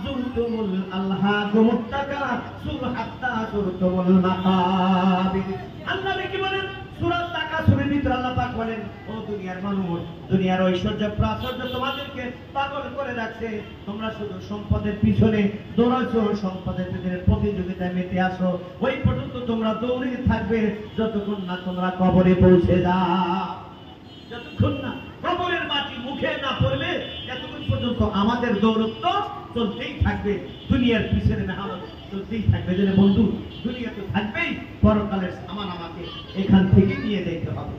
যুরতুমুল আলহাকুমুত তাকাসুর হাত্তা যুরতুমুল মাকাবির। আল্লাহ কি বলেন সূরা তাকাসুরের ভিতরে আল্লাহ পাক বলেন, ও দুনিয়ার মানুষ, দুনিয়ার ঐশ্বর্য প্রাচুর্য তোমাদেরকে পাগল করে রাখছে। তোমরা শুধু সম্পদের পিছনে দৌড়াচ্ছো, সম্পদের পিছনে প্রতিযোগিতায় মেতে আসো। ওই পর্যন্ত তোমরা দৌড়ে থাকবে যতক্ষণ না তোমরা কবরে পৌঁছে যাও। যতক্ষণ না কবরের মাটি মুখে না পড়বে, এতক্ষণ পর্যন্ত আমাদের দৌড়ত্ব চলতেই থাকবে, দুনিয়ার পিছনে মেহনত চলতেই থাকবে। যেন বন্ধু, দুনিয়া তো থাকবেই, পরকালের সামান আমাকে এখান থেকে নিয়ে যেতে হবে।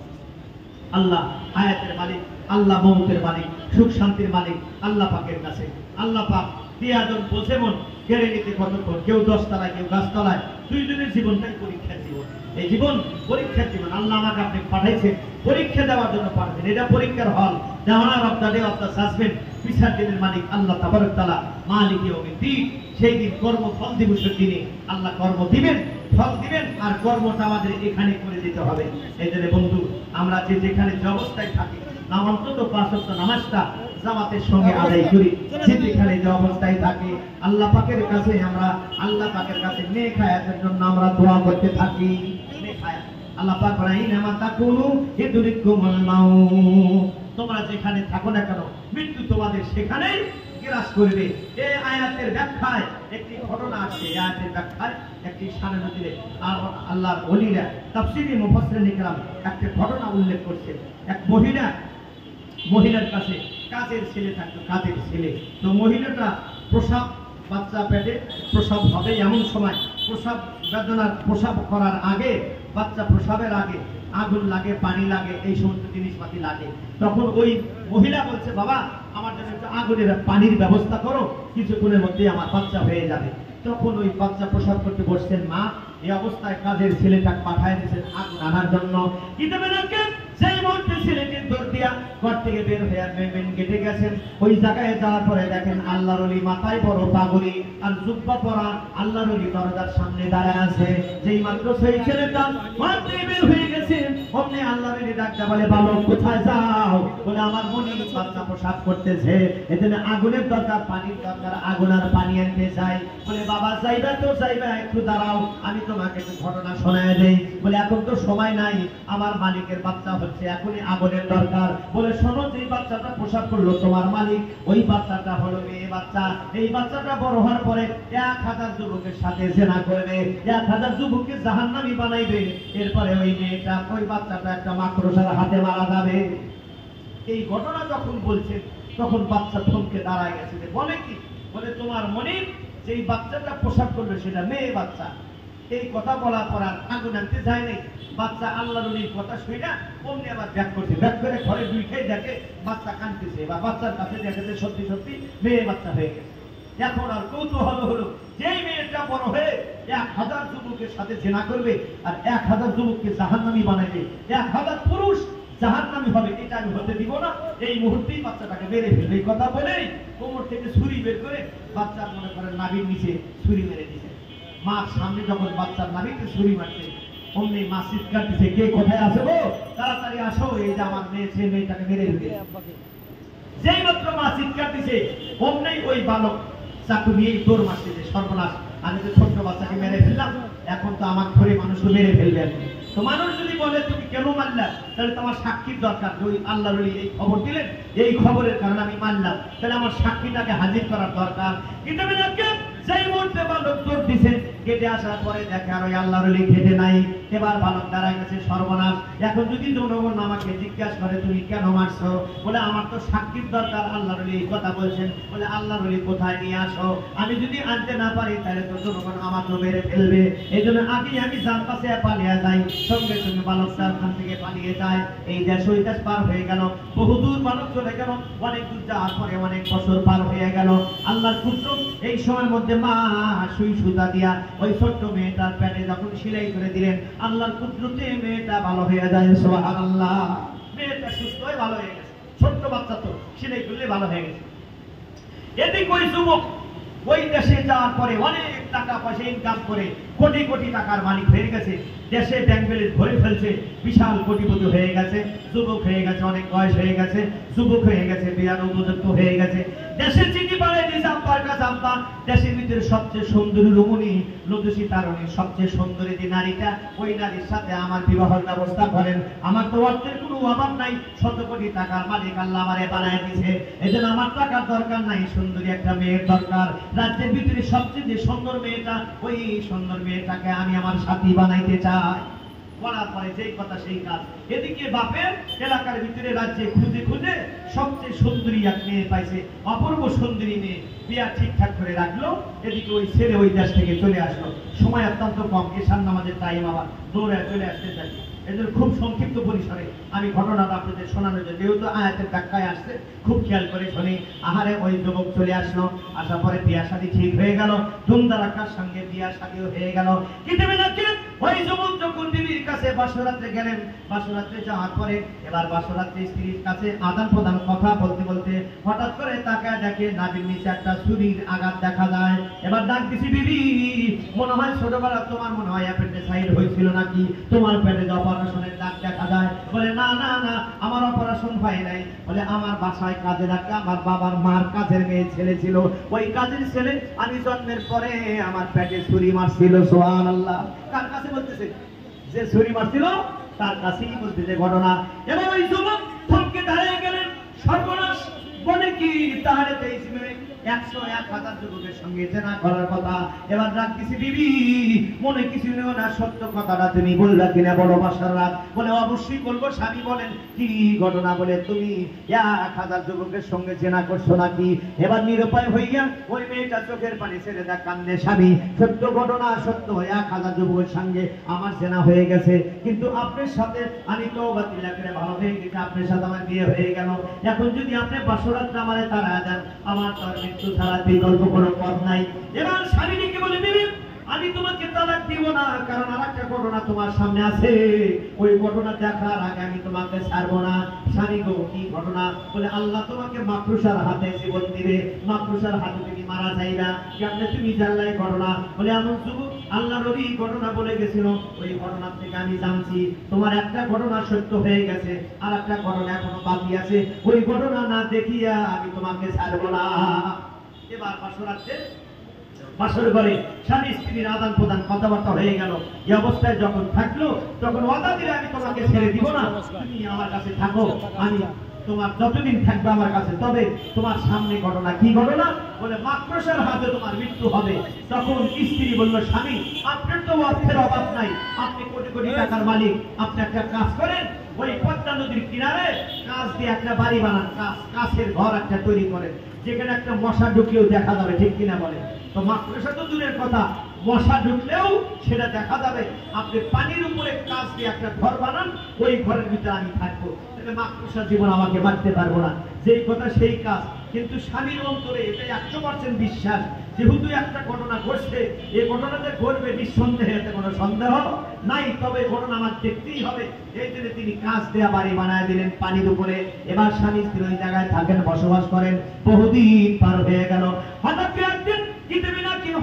আল্লাহ আয়াতের মালিক, আল্লাহ মৌতের মালিক, সুখ শান্তির মালিক আল্লাহ পাকের কাছে। আল্লাহ পাক দিয়াজন বোঝেমন কেড়ে নিতে কতক্ষণ, কেউ 10 তলায় কেউ গাছতলায়, দুইজনের জীবনটাই পরীক্ষার জীবন। এই জীবন পরীক্ষার জীবন। আল্লাহ আমাকে আপনি পাঠাইছেন পরীক্ষা দেওয়ার জন্য পাঠাবেন, এটা পরীক্ষার হল। দেওয়ানার অবদানে অবদা সাসবেন বিচার দিনের মালিক আল্লাহ তাবারক তাআলা মালিক ইয়াউমিদ্দিন। সেই দিন কর্ম ফল দিবসের দিনে আল্লাহ কর্ম দিবেন, ফল দিবেন, আর কর্মটা আমাদের এখানে করে দিতে হবে। এই জন্য বন্ধু, আমরা যে যেখানে যে অবস্থায় থাকি না অন্তত 5 ওয়াক্ত নামাজটা জামাতের সঙ্গে আদায় করি। যেখানে যে অবস্থায় থাকি আল্লাহ পাকের কাছে আমরা আল্লাহ পাকের কাছে নেক হায়াতের জন্য আমরা দোয়া করতে থাকি। নেক হায়াত আল্লাহ পাক বলেন ইনামা তাকুনু ইদরিকুমুল মাউত, তোমরা যেখানে থাকো না কেন মৃত্যু তোমাদের সেখানেই গ্রাস করবে। এই আয়াতের ব্যাখ্যায় একটি ঘটনা আছে। এই আয়াতের ব্যাখ্যায় একটি শানে নজিরে আল্লাহর ওলিরা তাফসীরি মুফাসসিরিন ইকরাম একটা ঘটনা উল্লেখ করছে। এক মহিলার কাছে কাজের ছেলে থাকতো, কাজের ছেলে। তো মহিলাটা প্রসব, বাচ্চা পেটে প্রসব হবে এমন সময় প্রসব বেদনার প্রসব করার আগে, বাচ্চা প্রসবের আগে আগুন লাগে, পানি লাগে, এই সমস্ত জিনিসপাতি লাগে। তখন ওই মহিলা বলছে, বাবা আমার জন্য একটু আগুনের পানির ব্যবস্থা করো, কিছুক্ষণের মধ্যে আমার বাচ্চা হয়ে যাবে। তখন ওই বাচ্চা প্রসব করতে বসছেন মা, এই অবস্থায় কাজের ছেলেটা পাঠায় দিয়েছেন আগুন আনার জন্য। কিন্তু সেই মুহূর্তে ছেলেকে দৌড় দিয়া ঘর থেকে বের হয়ে মেন গেটে গেছেন। ওই জায়গায় যাওয়ার পরে দেখেন আল্লাহর ওলি মাথায় বড় পাগড়ি আর জুব্বা পরা আল্লাহর ওলি দরজার সামনে দাঁড়ায় আছে। যেই মাত্র সেই ছেলেটা ঘর থেকে বের হয়ে গেছে, অমনি আল্লাহর ওলি ডাকতে বলে, বালক কোথায় যাও? বলে আমার মনি বাচ্চা প্রসাব করতেছে, এজন্য আগুনের দরকার, পানির দরকার, আগুন আর পানি আনতে চাই। বলে বাবা যাইবা তো যাইবা, একটু দাঁড়াও আমি তোমাকে একটু ঘটনা শোনায় দেই। বলে এখন তো সময় নাই, আমার মালিকের বাচ্চা হচ্ছে, এখনই আগুনের দরকার। বলে শোনো, যে বাচ্চাটা প্রসাব করলো তোমার মালিক, ওই বাচ্চাটা হলো মেয়ে বাচ্চা। এই বাচ্চাটা বড় হওয়ার পরে 1000 যুবকের সাথে জেনা করবে, 1000 যুবককে জাহান্নামী বানাইবে। এরপরে ওই মেয়েটা, ওই বাচ্চাটা একটা মাকড়সার হাতে মারা যাবে। এই ঘটনা যখন বলছেন তখন বাচ্চা থমকে দাঁড়ায় গেছে। বলে কি? বলে তোমার মনিব যেই বাচ্চাটা প্রসাব করবে সেটা মেয়ে বাচ্চা। এই কথা বলার পর আর আগুন আনতে যায় নাই। বাচ্চা আল্লাহর ওলির কথা শুই না অমনি আবার ব্যাক করছে, ব্যাক করে ঘরে দুইটাই দেখে বাচ্চা কাঁদতেছে, বা বাচ্চার কাছে দেখেছে সত্যি সত্যি মেয়ে বাচ্চা হয়ে গেছে। এখন আর কৌতূহল হলো, যেই মেয়েটা বড় হয়ে 1000 যুবকের সাথে জেনা করবে আর 1000 যুবককে জাহান্নামী বানাবে, 1000 পুরুষ জাহান্নামী হবে, এটা আমি হতে দিব না। এই মুহূর্তেই বাচ্চাটাকে মেরে ফেলবে। এই কথা বলেই কোমর থেকে ছুরি বের করে বাচ্চার মনে করেন নাভির নিচে ছুরি মেরে দিয়েছে। মার সামনে যখন বাচ্চার নাভিতে ছুরি মারছে, অমনি মা চিৎকার দিচ্ছে, কে কোথায় আছে গো, তাড়াতাড়ি আসো, এই যে আমার মেয়ে, সে মেয়েটাকে মেরে ফেলবে। যেই মাত্র মা চিৎকার দিচ্ছে, অমনি ওই বালক চাকু নিয়ে দৌড় মারছে, যে সর্বনাশ, আমি তো ছোট্ট বাচ্চাকে মেরে ফেললাম, এখন তো আমার ঘরে মানুষকে মেরে ফেলবে। তো মানুষ যদি বলে তুমি কেন মারলা, তাহলে তোমার সাক্ষীর দরকার। ওই আল্লাহর ওলি এই খবর দিলেন, এই খবরের কারণে আমি মানলাম, তাহলে আমার সাক্ষীটাকে হাজির করার দরকার। কিন্তু সেই মুহূর্তে বালক দৌড় দিছে, কেটে আসার পরে দেখে আর ওই আল্লাহর ওলি খেটে নাই। এবার বালক দাঁড়ায় গেছে, সর্বনাশ। এখন যদি জনগণ আমাকে জিজ্ঞাসা করে তুমি কেন মারছো, বলে আমার তো সাক্ষীর দরকার, আল্লাহর ওলি এই কথা বলছেন, বলে আল্লাহর ওলি কোথায় নিয়ে আসো, আমি যদি আনতে না পারি তাহলে তো জনগণ আমাকে মেরে ফেলবে। এই জন্য আগে আমি জান পাশে পালিয়ে যাই। সঙ্গে সঙ্গে বালকটা ওখান থেকে পালিয়ে যায়। এই দেশ ওই দেশ পার হয়ে গেল, বহুদূর বালক চলে গেল, অনেক দূর যাওয়ার পরে অনেক বছর পার হয়ে গেল। আল্লাহর কুদরত, এই সময়ের মধ্যে মা সুই সুতা দিয়া ওই ছোট্ট মেয়েটার পেটে যখন সেলাই করে দিলেন, আল্লাহর কুদরতে মেয়েটা ভালো হয়ে যায়। সুবহানাল্লাহ, মেয়েটা সুস্থ হয়ে ভালো হয়ে গেছে। ছোট্ট বাচ্চা তো সেলাই করলে ভালো হয়ে গেছে। এদিকে ওই যুবক ওই দেশে যাওয়ার পরে অনেক টাকা পয়সা ইনকাম করে কোটি কোটি টাকার মালিক হয়ে গেছে, দেশে ব্যাংক ব্যালেন্স ভরে ফেলছে, বিশাল কোটিপতি হয়ে গেছে, যুবক হয়ে গেছে, অনেক বয়স হয়ে গেছে, যুবক হয়ে গেছে, বিয়ার উপযুক্ত হয়ে গেছে। দেশের চিঠি পাড়ায় দিয়েছে আব্বার কাছে, আব্বা দেশের ভিতরে সবচেয়ে সুন্দরী রমণী লুদুসী তারণী, সবচেয়ে সুন্দরী যে নারীটা, ওই নারীর সাথে আমার বিবাহের ব্যবস্থা করেন। আমার তো অর্থের কোনো অভাব নাই, 100 কোটি টাকার মালিক আল্লাহ আমারে বানায় দিয়েছে, এই জন্য আমার টাকার দরকার নাই, সুন্দরী একটা মেয়ের দরকার। রাজ্যের ভিতরে সবচেয়ে যে সুন্দর মেয়েটা, ওই সুন্দর মেয়েটাকে আমি আমার সাথী বানাইতে চাই। বলার পরে যেই কথা সেই কাজ। এদিকে বাপের এলাকার ভিতরে রাজ্যে খুঁজে খুঁজে সবচেয়ে সুন্দরী এক মেয়ে পাইছে, অপূর্ব সুন্দরী মেয়ে, বিয়া ঠিকঠাক করে রাখলো। এদিকে ওই ছেলে ওই দেশ থেকে চলে আসলো, সময় অত্যন্ত কম, এশার নামাজের টাইম, আবার দৌড়ে চলে আসতে চাই। এদের খুব সংক্ষিপ্ত পরিসরে আমি ঘটনাটা আপনাদের শোনানোর জন্য, যেহেতু আয়াতের ব্যাখ্যায় আসছে, খুব খেয়াল করে শুনি। আহারে ওই যুবক চলে আসলো, আসার পরে বিয়া শাদী ঠিক হয়ে গেল, ধুমধারাক্কার সঙ্গে বিয়া শাদীও হয়ে গেল। কিন্তু ওই যুবক যখন বিবির কাছে বাসরাতে গেলেন, বাসরাতে যাওয়ার পরে এবার বাসরাতে স্ত্রীর কাছে আদান প্রদান কথা বলতে বলতে হঠাৎ করে তাকায় দেখে নাভির নিচে একটা ছুরির আঘাত দেখা যায়। এবার ডাক দিছি, বিবি মনে হয় ছোটবেলা তোমার মনে হয় অ্যাপেন্ডিসাইড হয়েছিল নাকি, তোমার পেটে অপারেশনের দাগ দেখা যায়। বলে না না না, আমার অপারেশন হয় নাই। বলে আমার বাসায় কাজে রাখে আমার বাবার মার কাজের মেয়ে ছেলে ছিল, ওই কাজের ছেলে আমি জন্মের পরে আমার পেটে ছুরি মারছিল। সুবহানাল্লাহ। কার কাছে বলতেছে? যে ছুরি মারছিল তার কাছেই বলতেছে ঘটনা। এবার ওই যুবক থমকে দাঁড়িয়ে গেলেন, সর্বনাশ, বলে কি তাহলে 23 মিনিট 100-1000 যুবকের সঙ্গে জেনা করার কথা। এবার ডাক দিছি, বিবি মনে কিছু নেও না, সত্য কথাটা তুমি বললা কিনা বড় বাসার রাত। বলে অবশ্যই বলবো। স্বামী বলেন কি ঘটনা? বলে তুমি 1000 যুবকের সঙ্গে জেনা করছো নাকি? এবার নিরুপায় হইয়া ওই মেয়েটা চোখের পানি ছেড়ে দেয়, কান্দে। স্বামী সত্য ঘটনা, সত্য, 1000 যুবকের সঙ্গে আমার জেনা হয়ে গেছে, কিন্তু আপনার সাথে আমি তওবা তিলা করে ভালো হয়ে গেছে, আপনার সাথে আমার বিয়ে হয়ে গেল। এখন যদি আপনি বাসরাতটা আমারে তাড়া দেন, আমার তার মৃত্যু ছাড়া বিকল্প কোনো পথ নাই। এবার স্বামীকে বলে, বিবি আমি তোমাকে তালাক দিব না, কারণ আরেকটা ঘটনা তোমার সামনে আছে, ওই ঘটনা দেখার আগে আমি তোমাকে ছাড়বো না। স্বামী গো, কি ঘটনা? বলে আল্লাহ তোমাকে মাকরুসার হাতে জীবন দিবে, মাকরুসার হাতে তুমি মারা যাইবা, কেমনে তুমি জানলাই ঘটনা? বলে এমন যুবক আল্লাহ নবী ঘটনা বলে গেছিল, ওই ঘটনা থেকে আমি জানছি তোমার একটা ঘটনা সত্য হয়ে গেছে, আর একটা ঘটনা এখনো বাকি আছে, ওই ঘটনা না দেখিয়া আমি তোমাকে ছাড়বো না। এবার বাসর ঘরে স্বামী স্ত্রীর আদান প্রদান কথাবার্তা হয়ে গেল। এই অবস্থায় যখন থাকলো, তখন ওয়াদা দিলে আমি তোমাকে ছেড়ে দিব না, তুমি আমার কাছে থাকো, আমি তোমার যতদিন থাকবে আমার কাছে। তবে তোমার সামনে ঘটনা। কি ঘটনা? বলে মাকড়সার হাতে তোমার মৃত্যু হবে। তখন স্ত্রী বলল, স্বামী আপনার তো অর্থের অভাব নাই, আপনি কোটি কোটি টাকার মালিক, আপনি একটা কাজ করেন, ওই পদ্মা নদীর কিনারে কাঁচ দিয়ে একটা বাড়ি বানান, কাঁচের ঘর একটা তৈরি করেন, যেখানে একটা মশা ঢুকলেও দেখা যাবে, ঠিক কিনা বলে? তো মাকড়সা তো দূরের কথা, মশা ঢুকলেও সেটা দেখা যাবে। আপনি পানির উপরে কাঁচ দিয়ে একটা ঘর বানান, ওই ঘরের ভিতরে আমি থাকবো, তাহলে মাকড়সা জীবন আমাকে মারতে পারবো না। যেই কথা সেই কাজ। কিন্তু স্বামীর অন্তরে এটাই 100% বিশ্বাস, যেহেতু একটা ঘটনা ঘটছে, এই ঘটনাতে ঘটবে নিঃসন্দেহে, এতে কোনো সন্দেহ নাই, তবে ঘটনা আমার দেখতেই হবে। এই জন্য তিনি কাঁচ দেয়া বাড়ি বানায় দিলেন পানির উপরে। এবার স্বামী স্ত্রী ওই জায়গায় থাকেন, বসবাস করেন। বহুদিন পার হয়ে গেল। হঠাৎ একদিন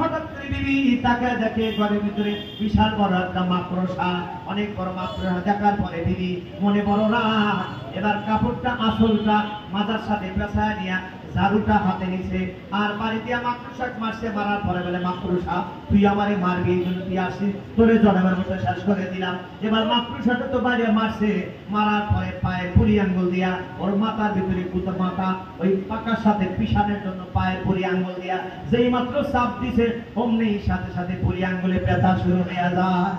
হঠাৎ করে বিবি তাকায় দেখে ঘরের ভিতরে বিশাল বড় একটা মাকড়সা, অনেক বড় মাকড়সা দেখার পরে বিবি মনে বড় রাগ। এবার কাপড়টা আসলটা মাথার সাথে পেঁচায় নিয়ে ঝাড়ুটা হাতে নিছে, আর বাড়ি দিয়া মাকড়সা মারছে। মারার পরে বলে, মাকড়সা তুই আমারে মারবি, এই জন্য তুই আসিস, তোরে জন্মের মতো শেষ করে দিলাম। এবার মাকড়সাটা তো বাইরে মারছে, মারার পরে পায়ে পুরি আঙ্গুল দিয়া ওর মাথার ভিতরে কুতো মাথা ওই পাকার সাথে পিছানোর জন্য পায়ের পুরি আঙ্গুল দিয়া যেই মাত্র চাপ দিছে, অমনি সাথে সাথে পুরি আঙ্গুলে ব্যথা শুরু হয়ে যায়।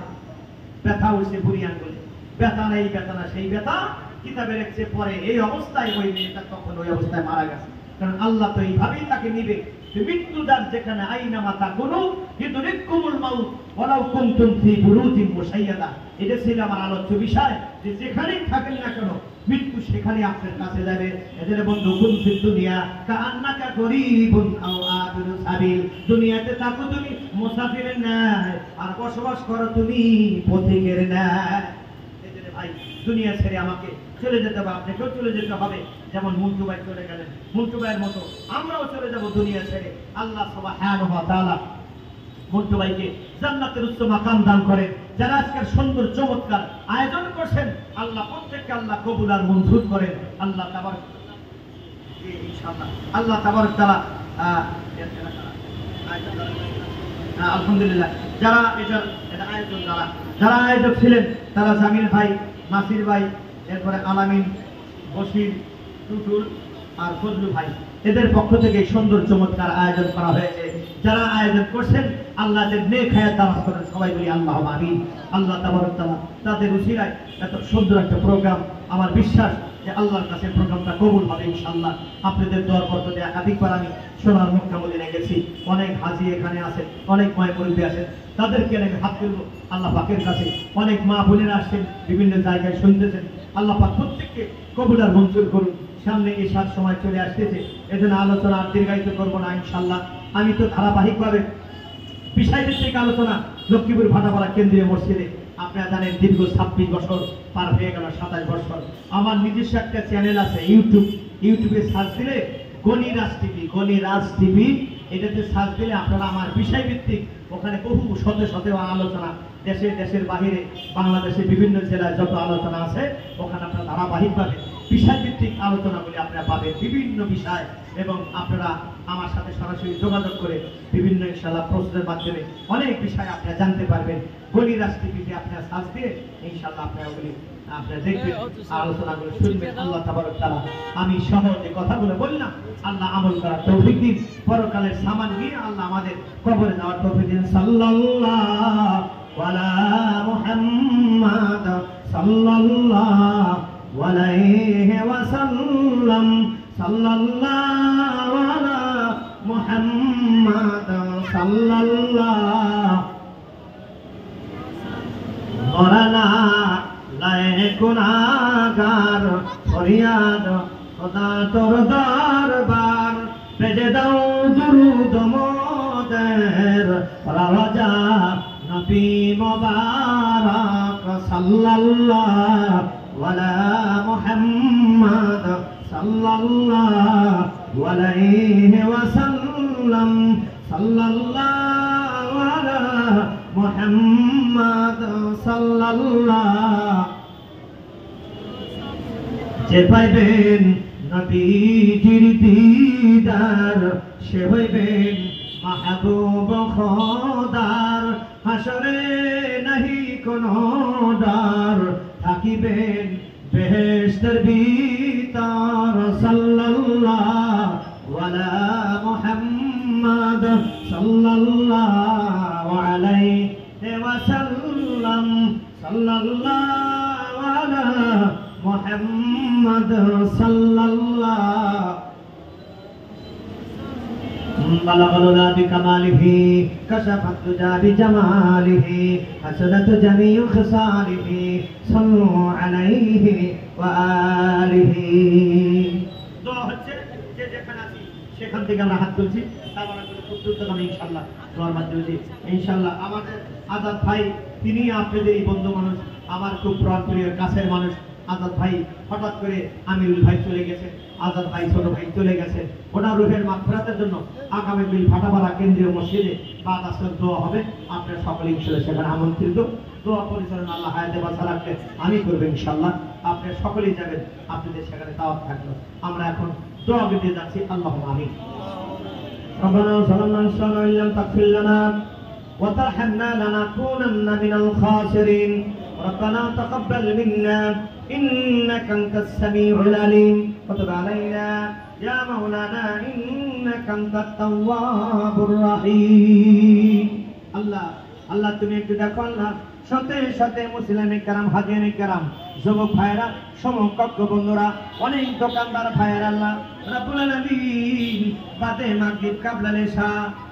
ব্যথা উঠছে পুরি আঙ্গুলে, ব্যথা নেই, ব্যথা না, সেই ব্যথা কিতাবে লিখছে পরে এই অবস্থায় ওই মেয়েটা তখন ওই অবস্থায় মারা গেছে। কারণ আল্লাহ তো এইভাবেই তাকে নিবে, মৃত্যু যার যেখানে আইনা মাতা কোনো কিন্তু রিকুমুল মাউত ওয়ালাউ কুনতুম ফি বুরুজিন মুশাইয়াদা। এটা ছিল আমার আলোচ্য বিষয়, যে যেখানেই থাকেন না কেন মৃত্যু সেখানে আপনার কাছে যাবে। এদের বন্ধু কুন ফিদ দুনিয়া কাআন্নাকা গরীবুন আও আবিরু সাবিল। দুনিয়াতে থাকো তুমি মুসাফিরের ন্যায়, আর বসবাস করো তুমি পথিকের ন্যায়। এদের ভাই দুনিয়া ছেড়ে আমাকে চলে যেতে হবে, আপনাকেও চলে যেতে হবে। যেমন মন্টু ভাই চলে গেলেন, মন্টু ভাইয়ের মতো আমরাও চলে যাব দুনিয়া ছেড়ে। আল্লাহ সুবহানাহু ওয়া তাআলা মন্টু ভাইকে জান্নাতের উচ্চ মাকাম দান করেন। যারা আজকের সুন্দর চমৎকার আয়োজন করছেন, আল্লাহ প্রত্যেককে আল্লাহ কবুল আর মঞ্জুর করেন। আল্লাহ তাবারক ইনশাআল্লাহ, আল্লাহ তাবারক তাআলা আলহামদুলিল্লাহ যারা এটা আয়োজন যারা আয়োজক ছিলেন, তারা জামিল ভাই, নাসির ভাই, এরপরে আলামিন, বশির, টুটুল আর ফজলু ভাই, এদের পক্ষ থেকে সুন্দর চমৎকার আয়োজন করা হয়েছে। যারা আয়োজন করছেন আল্লাহদের নেক হায়াত দারাজ করেন, সবাই বলি আল্লাহুম্মা আমিন। আল্লাহ তাবারক তাআলা তাদের উসিলায় এত সুন্দর একটা প্রোগ্রাম, আমার বিশ্বাস যে আল্লাহর কাছে প্রোগ্রামটা কবুল হবে ইনশাআল্লাহ। আপনাদের দোয়ার বরকতে একাধিকবার আমি সোনার মক্কা মদিনায় গেছি, অনেক হাজী এখানে আছেন, অনেক মুরব্বি আছেন, তাদেরকে আমি হাত তুলব আল্লাহ পাকের কাছে। অনেক মা বোনেরা আসছেন, বিভিন্ন জায়গায় শুনতেছেন, আল্লাহ পাক প্রত্যেককে কবুল আর মঞ্জুর করুন। সামনে এশার সময় চলে আসতেছে, এজন্য আলোচনা আর দীর্ঘায়িত করবো না ইনশাআল্লাহ। আমি তো ধারাবাহিকভাবে বিষয়ভিত্তিক আলোচনা লক্ষ্মীপুর ভাটাপাড়া কেন্দ্রীয় মসজিদে, আপনারা জানেন দীর্ঘ 26 বছর পার হয়ে গেল, 27 বছর। আমার নিজস্ব একটা চ্যানেল আছে ইউটিউবে সার্চ দিলে গণিরাজ টিভি, এটাতে সার্চ দিলে আপনারা আমার বিষয়ভিত্তিক ওখানে বহু শত আলোচনা, দেশের বাহিরে বাংলাদেশের বিভিন্ন জেলায় যত আলোচনা আছে ওখানে আপনারা ধারাবাহিকভাবে বিষয়ভিত্তিক আলোচনাগুলি আপনারা পাবেন বিভিন্ন বিষয়, এবং আপনারা আমার সাথে সরাসরি যোগাযোগ করে বিভিন্ন ইনশাআল্লাহ প্রশ্নের মাধ্যমে অনেক বিষয় আপনারা জানতে পারবেন। গণিরাজ টিভিতে আপনারা সার্চ দিয়ে ইনশাআল্লাহ আপনারা ওগুলি আপনারা দেখবেন, আলোচনাগুলো শুনবেন। আল্লাহ তাবারক তাআলা আমি সহজে কথাগুলো বললাম, আল্লাহ আমল করার তৌফিক দিন, পরকালের সামান নিয়ে আল্লাহ আমাদের কবরে যাওয়ার তৌফিক দিন। সাল্লাল্লাহু আলা মুহাম্মাদ সাল্লাল্লাহু আলাইহি ওয়াসাল্লাম, সাল্লাল্লাহু আলা মুহাম্মাদ সাল্লাল্লাহু মরানা লায়ে গুনাহগার ফরিয়াদ খোদা তোর দরবার, ভেজে দাও দুরূদ মোদের রাজা নবী মুবারক সাল্লাল্লাহু আলা মুহাম্মাদ সাল্লাল্লাহু আলাইহি ওয়াসাল্লাম, সাল্লাল্লাহু আলা মুহাম্মাদ সাল্লাল্লাহু। যে পাইবেন নবীজির দিদার, সে হইবেন মাহবুব খোদার, হাসরে নাহি কোনো ডার, থাকিবেন বেহেশতের ভিতর। সাল্লাল্লাহু আলা মুহাম্মাদ সাল্লাল্লাহু আলাইহি ওয়াসাল্লাম, সাল্লাল্লাহু আলা মুহাম্মাদ সাল্লাল্লাহু। বালাগাল লা বিকামালিহি কাশাফাত দুজা বিজামালিহি, হাসানাত জামিউ খিসালিহি, সাল্লু আলাইহি ওয়া আলিহি। দোয়া হচ্ছে যে যেখানে আছি সেখান থেকে আমরা হাত তুলছি, তারপর আমরা খুব দ্রুত আমি ইনশাআল্লাহ দোয়ার মাধ্যমে ইনশাআল্লাহ। আমাদের আজাদ ভাই, তিনি আপনাদের এই বন্ধু মানুষ, আমার খুব প্রিয় কাছের মানুষ। আজাদ ভাই হঠাৎ করে আমিরুল ভাই চলে গেছে, আজাদ ভাই ছোট ভাই চলে গেছে, ওনার রুহের মাগফিরাতের জন্য আগামী দিন ভাটাপাড়া কেন্দ্রীয় মসজিদে বাদ আসর দোয়া হবে। আপনারা সকলে ইনশাআল্লাহ সেখানে আমন্ত্রিত। দোয়া পরিচালনা আল্লাহ হায়াতে বাঁচা রাখলে আমি করবো ইনশাআল্লাহ, আপনারা সকলেই যাবেন, আপনাদের সেখানে দাওয়াত থাকলো। আমরা এখন দোয়া দিতে যাচ্ছি, আল্লাহুম্মা আমিন। রব্বানা যালামনা আনফুসানা ওয়া ইল্লাম তাগফির লানা ওয়া তারহামনা লানাকুনান্না মিনাল খাসিরিন। ربنا تقبل منا إنك أنت السميع العليم وتب علينا يا مولانا إنك أنت التواب الرحيم। আল্লাহ তুমি একটু দেখো আল্লাহ, সাথে মুসলিমে কেরাম, হাজিয়ে কেরাম, যুবক ভাইরা, সমকক্ষ বন্ধুরা, অনেক দোকানদার ভাইরা, আল্লাহ রাব্বুল আলামিন বাদে মাগরিব কাবলা এশা,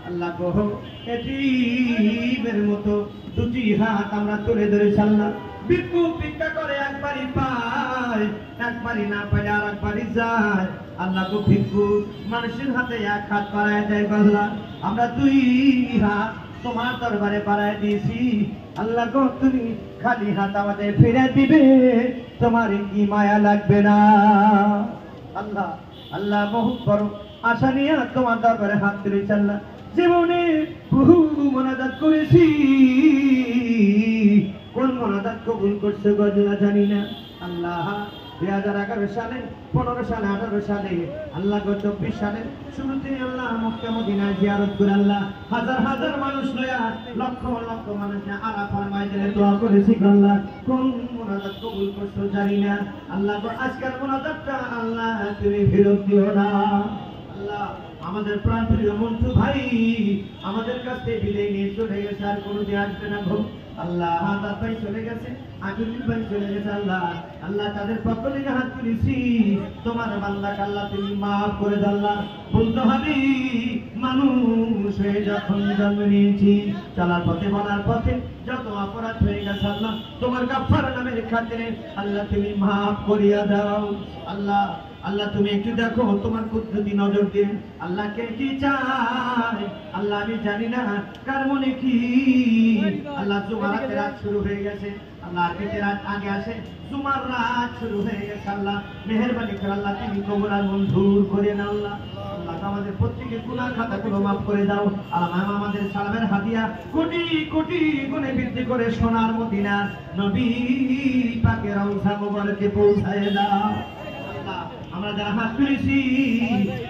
আল্লাহ গো এতিমের মতো দুটি হাত আমরা তুলে ধরেছি আল্লাহ। ভিক্ষা করে একবারই পায়, একবারই না পায় আর একবারই যায়। আল্লাহ গো ভিক্ষু মানুষের হাতে এক হাত বাড়ায় দেয়, আল্লাহ আমরা দুই হাত তোমার দরবারে বাড়ায় দিয়েছি। আল্লাহ গো তুমি খালি হাত আমাদের ফিরে দিবে, তোমার কি মায়া লাগবে না? আল্লাহ বহু বড় আশা নিয়ে তোমার দরবারে হাত তুলেছি আল্লাহ। জীবনে বহু মোনাজাত করেছি, কোন মোনাজাত কবুল করছে গজলা জানি না। আল্লাহ 2011 সালে, 15 সালে, 18 সালে, আল্লাহ 24 সালে শুরুতে আল্লাহ মক্কা মদিনায় জিয়ারত করে আল্লাহ হাজার মানুষ লয়া, লক্ষ মানুষ আরাফার ময়দানে দোয়া করেছি আল্লাহ। কোন মোনাজাত কবুল করছো জানি না আল্লাহ। আজকের মোনাজাতটা আল্লাহ তুমি ফেরত দিও না আল্লাহ। আমাদের প্রাণপ্রিয় মন্টু ভাই আমাদের কাছ থেকে বিদায় নিয়ে চলে গেছে, আর কোনোদিন আসবে না। আল্লাহ আজাদ ভাই চলে গেছে, আকিবুল ভাই চলে গেছে। আল্লাহ আল্লাহ তাদের পক্ষ থেকে হাত তুলেছি, তোমার বান্দাকে আল্লাহ তুমি মাফ করে দাও। আল্লাহ বলতে হবে মানুষ হয়ে যখন জন্ম নিয়েছি, চলার পথে বলার পথে যত অপরাধ হয়ে গেছে আল্লাহ তোমার গাফফার নামের খাতিরে আল্লাহ তুমি মাফ করিয়া দাও। আল্লাহ আল্লাহ তুমি একটু দেখো তোমার কুদরতি নজর দিয়ে আল্লাহ কে কি চায়। আল্লাহ আমি জানি না কার মনে কি। আল্লাহ জুমারাতের রাত শুরু হয়ে গেছে, আল্লাহ আজকের রাত আগে আসে, জুমার রাত শুরু হয়ে গেছে। আল্লাহ মেহেরবানি করে আল্লাহ তুমি কবুল আর মঞ্জুর করে নাও। আল্লাহ আল্লাহ আমাদের প্রত্যেকের গুনাহ খাতাগুলো মাফ করে দাও। আল্লাহ আমাদের সালামের হাদিয়া কোটি কোটি গুণে বৃদ্ধি করে সোনার মদিনা নবী পাকের রওজা মুবারকে পৌঁছায় দাও। আমরা যারা হাত তুলেছি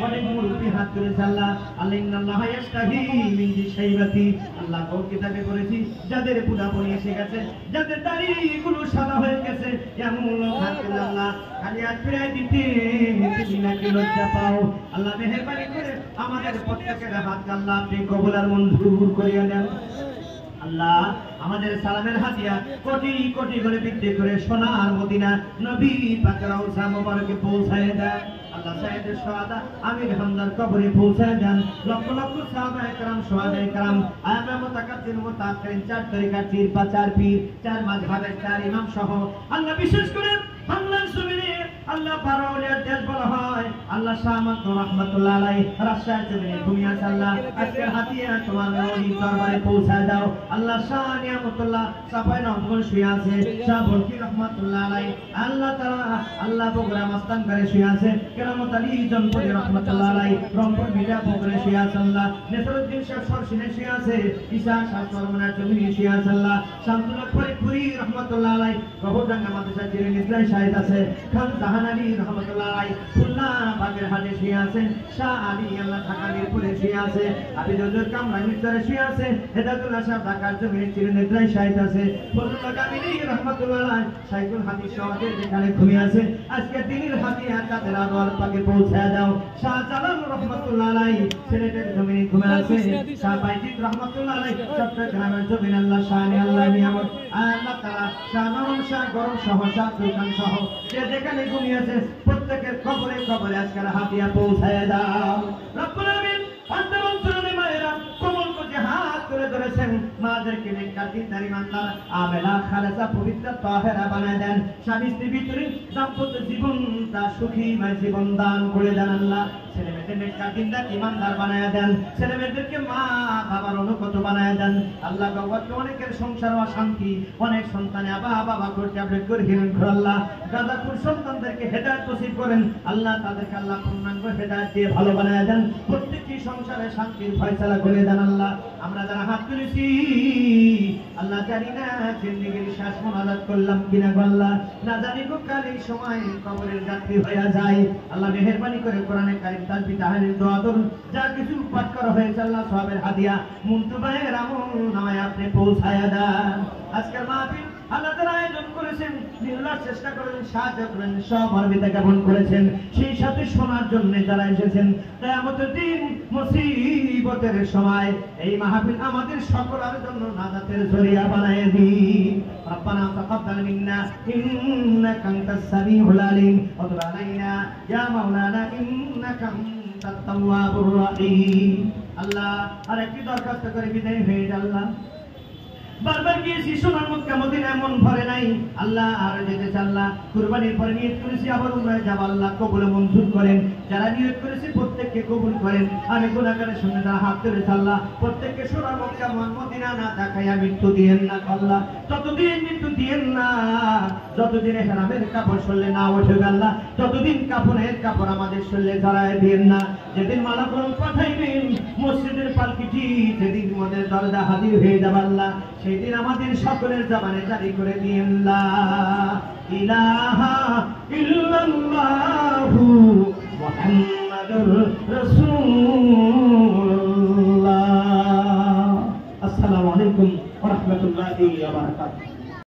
অনেক মুরব্বী হাত তুলেছে। আল্লাহ আল্লাহ ইন্নাল্লাহ ইয়াস্তাহি মিন শাইবাতি আল্লাহ কোন কিতাবে করেছি যাদের বুড়াপনি এসে গেছে, যাদের দাড়িগুলো সাদা হয়ে গেছে, এমন লোক হাত তুলে আল্লাহ খালি হাত ফিরাই দিতে তুমি নাকি লজ্জা পাও। আল্লাহ মেহেরবানি করে আমাদের প্রত্যেকের হাত আল্লাহ আপনি কবুল আর মঞ্জুর করিয়া দেন। আল্লাহ আমাদের সালামের হাদিয়া কোটি কোটি করে বৃদ্ধি করে সোনার মদিনা নবী পাকের রওজা মুবারকে পৌঁছায় দেন। আল্লাহ সাইয়েদের শাহাদা আমির হামদার কবরে পৌঁছায় দেন। লক্ষ লক্ষ সাহাবায়ে কেরাম শুহাদায়ে কেরাম আয়ামে মুতাকাদ্দিম মুতাআখিরিন, চার তরিকার চার পীর, চার মাযহাবের চার ইমাম সহ আল্লাহ বিশেষ করে বাংলার জমিনে আল্লাহ বারোলিয়ার দেশ বলা হয়। আল্লাহ শাহ মাহমুদ রহমাতুল্লাহ আলাইহি রাজশাহী জমিনে ঘুমিয়ে আছে। আল্লাহ আজকের হাতিয়া তোমার নবীর দরবারে পৌঁছায় দাও। আল্লাহ শাহ নিয়ামতুল্লাহ সাফাই নবগণ শুয়ে আছে, শাহ বলকি রহমাতুল্লাহ আলাইহি আল্লাহ তাআলা আল্লাহ বগুড়া মাস্তান করে শুয়ে আছে, কেরামত আলী জনপদ রহমাতুল্লাহ আলাইহি রংপুর মিডিয়া বগুড়া শুয়ে আছে। আল্লাহ নেসরুদ্দিন শাহ সরসিনে শুয়ে আছে, ঈশা শাহ সরমনার জমিনে শুয়ে আছে। আল্লাহ শামসুল ফরিদপুরি রহমাতুল্লাহ আলাইহি বহুদাঙ্গা মাদ্রাসা জিরিন ইসলাম শাহিদ আছে, খান জাহান আলী রহমাতুল্লাহ আলাইহি খুলনা বাগের হাটে শুয়ে আছে, শাহ আলী আল্লাহ ঢাকা মিরপুরে শুয়ে আছে, আবিদুল কামরা মিরপুরে শুয়ে আছে, হেদায়েতুল্লাহ সাহেব ঢাকার জমিনে জিরিন ইসলাম শাহিদ আছে, ফজলুল্লাহ কামিনী রহমাতুল্লাহ আলাইহি শাইখুল হাদিস শহরের যেখানে ঘুমিয়ে আছে আজকে দিনের হাতিয়া কাদের আনোয়ার পাকে পৌঁছায় দাও। শাহ জালাল রহমাতুল্লাহ আলাইহি সিলেটের জমিনে ঘুমিয়ে আছে, শাহ বাইজিদ রহমাতুল্লাহ আলাইহি চট্টগ্রামের জমিনে আল্লাহ শানে আল্লাহ নিয়ামত আল্লাহ তাআলা শাহ নরম শাহ গরম সহ শাহ সুলতান সহ যে যেখানে ঘুমিয়ে আছে প্রত্যেকের কবরে কবরে আজকের হাতিয়া পৌঁছায় দাও। রব্বুল আমিন অন্তরন্তরে মায়েরা কোমল করে হাত করে ধরেছেন, মাদেরকে নেককার দিনদার ইমানদার আমেলা খালেসা পবিত্র তাহেরা বানায় দেন। স্বামী স্ত্রীর ভিতরে দাম্পত্য জীবনটা সুখীময় জীবন দান করে দেন। আল্লাহ ছেলে মেয়েদের নেককার দিনদার ইমানদার বানায় দেন, ছেলে মেয়েদেরকে মা বাবার অনুগত বানায় দেন। আল্লাহ বাবাকে অনেকের সংসার অশান্তি, অনেক সন্তানে বাবা করতে আপডেট করে হিরণ করে আল্লাহ গাজাপুর সন্তানদেরকে হেদায়েত নসিব করেন। আল্লাহ তাদেরকে আল্লাহ পূর্ণাঙ্গ হেদায়েত দিয়ে ভালো বানায় দেন, প্রত্যেকটি সংসারে শান্তির ফয়সালা করে দেন। আল্লাহ আমরা যারা হাত তুলেছি আল্লাহ জানি না জিন্দেগির শেষ মোনাজাত করলাম কিনা আল্লাহ না জানি কাল এই সময় কবরের যাত্রী হয়ে যায়। আল্লাহ মেহেরবানি করে কোরআনে কারীম তাসবিহ তাহলিল দোয়া দরুদ যা কিছু পাঠ করা হয়েছে আল্লাহ সওয়াবের হাদিয়া মুনতুবায়ের আমল নামায় আপনি পৌঁছায়া দেন। আজকের মাহফিল আল্লাহ তাআলা আয়োজন করেছেন, নির্লাস চেষ্টা করেছেন, সাহায্য করেন, সহমর্মিতা জ্ঞাপন করেছেন, সেই সাথে শোনার জন্য যারা এসেছেন কিয়ামতের দিন মুসিবতের সময় এই মাহফিল আমাদের সকলের জন্য নাজাতের জরিয়া বানায় দিন। রব্বানা তাকাব্বাল মিন্না ইন্নাকা আনতাস সামিউল আলিম ওয়া তুব আলাইনা ইয়া মাওলানা ইন্নাকা আনতাত তাওয়াবুর রহিম। আল্লাহ আরেকটি দরখাস্ত করে বিদায় হয়ে যান। আল্লাহ বারবার গিয়েছি সোনার মক্কা মদিনায় মন ভরে নাই আল্লাহ আর যেতে আল্লাহ কুরবানির পরে নিয়ত করেছি আবার উমরায় যাব আল্লাহ কবুল মঞ্জুর করেন। যারা নিয়ত করেছে প্রত্যেককে কবুল করেন। আমি গুনাহগারের সঙ্গে যারা হাত তুলেছে আল্লাহ প্রত্যেককে সোনার মক্কা মদিনা না দেখাইয়া মৃত্যু দিয়েন না আল্লাহ, ততদিন মৃত্যু দিয়েন না যতদিন ইহরামের কাপড় শরীরে না ওঠে আল্লাহ, ততদিন কাফনের কাপড় আমাদের শরীরে জড়ায় দিয়েন না। যেদিন মালাকুল পাঠাইবেন মসজিদের পালকিটি যেদিন আমাদের দরজা হাজির হয়ে যাবে আল্লাহ সেদিন আমাদের সকলের জবানে জারি করে দিয়েন লা ইলাহা ইল্লাল্লাহু মুহাম্মাদুর রাসূলুল্লাহ। আসসালামু আলাইকুম ওয়া রাহমাতুল্লাহি ওয়া বারাকাতুহু।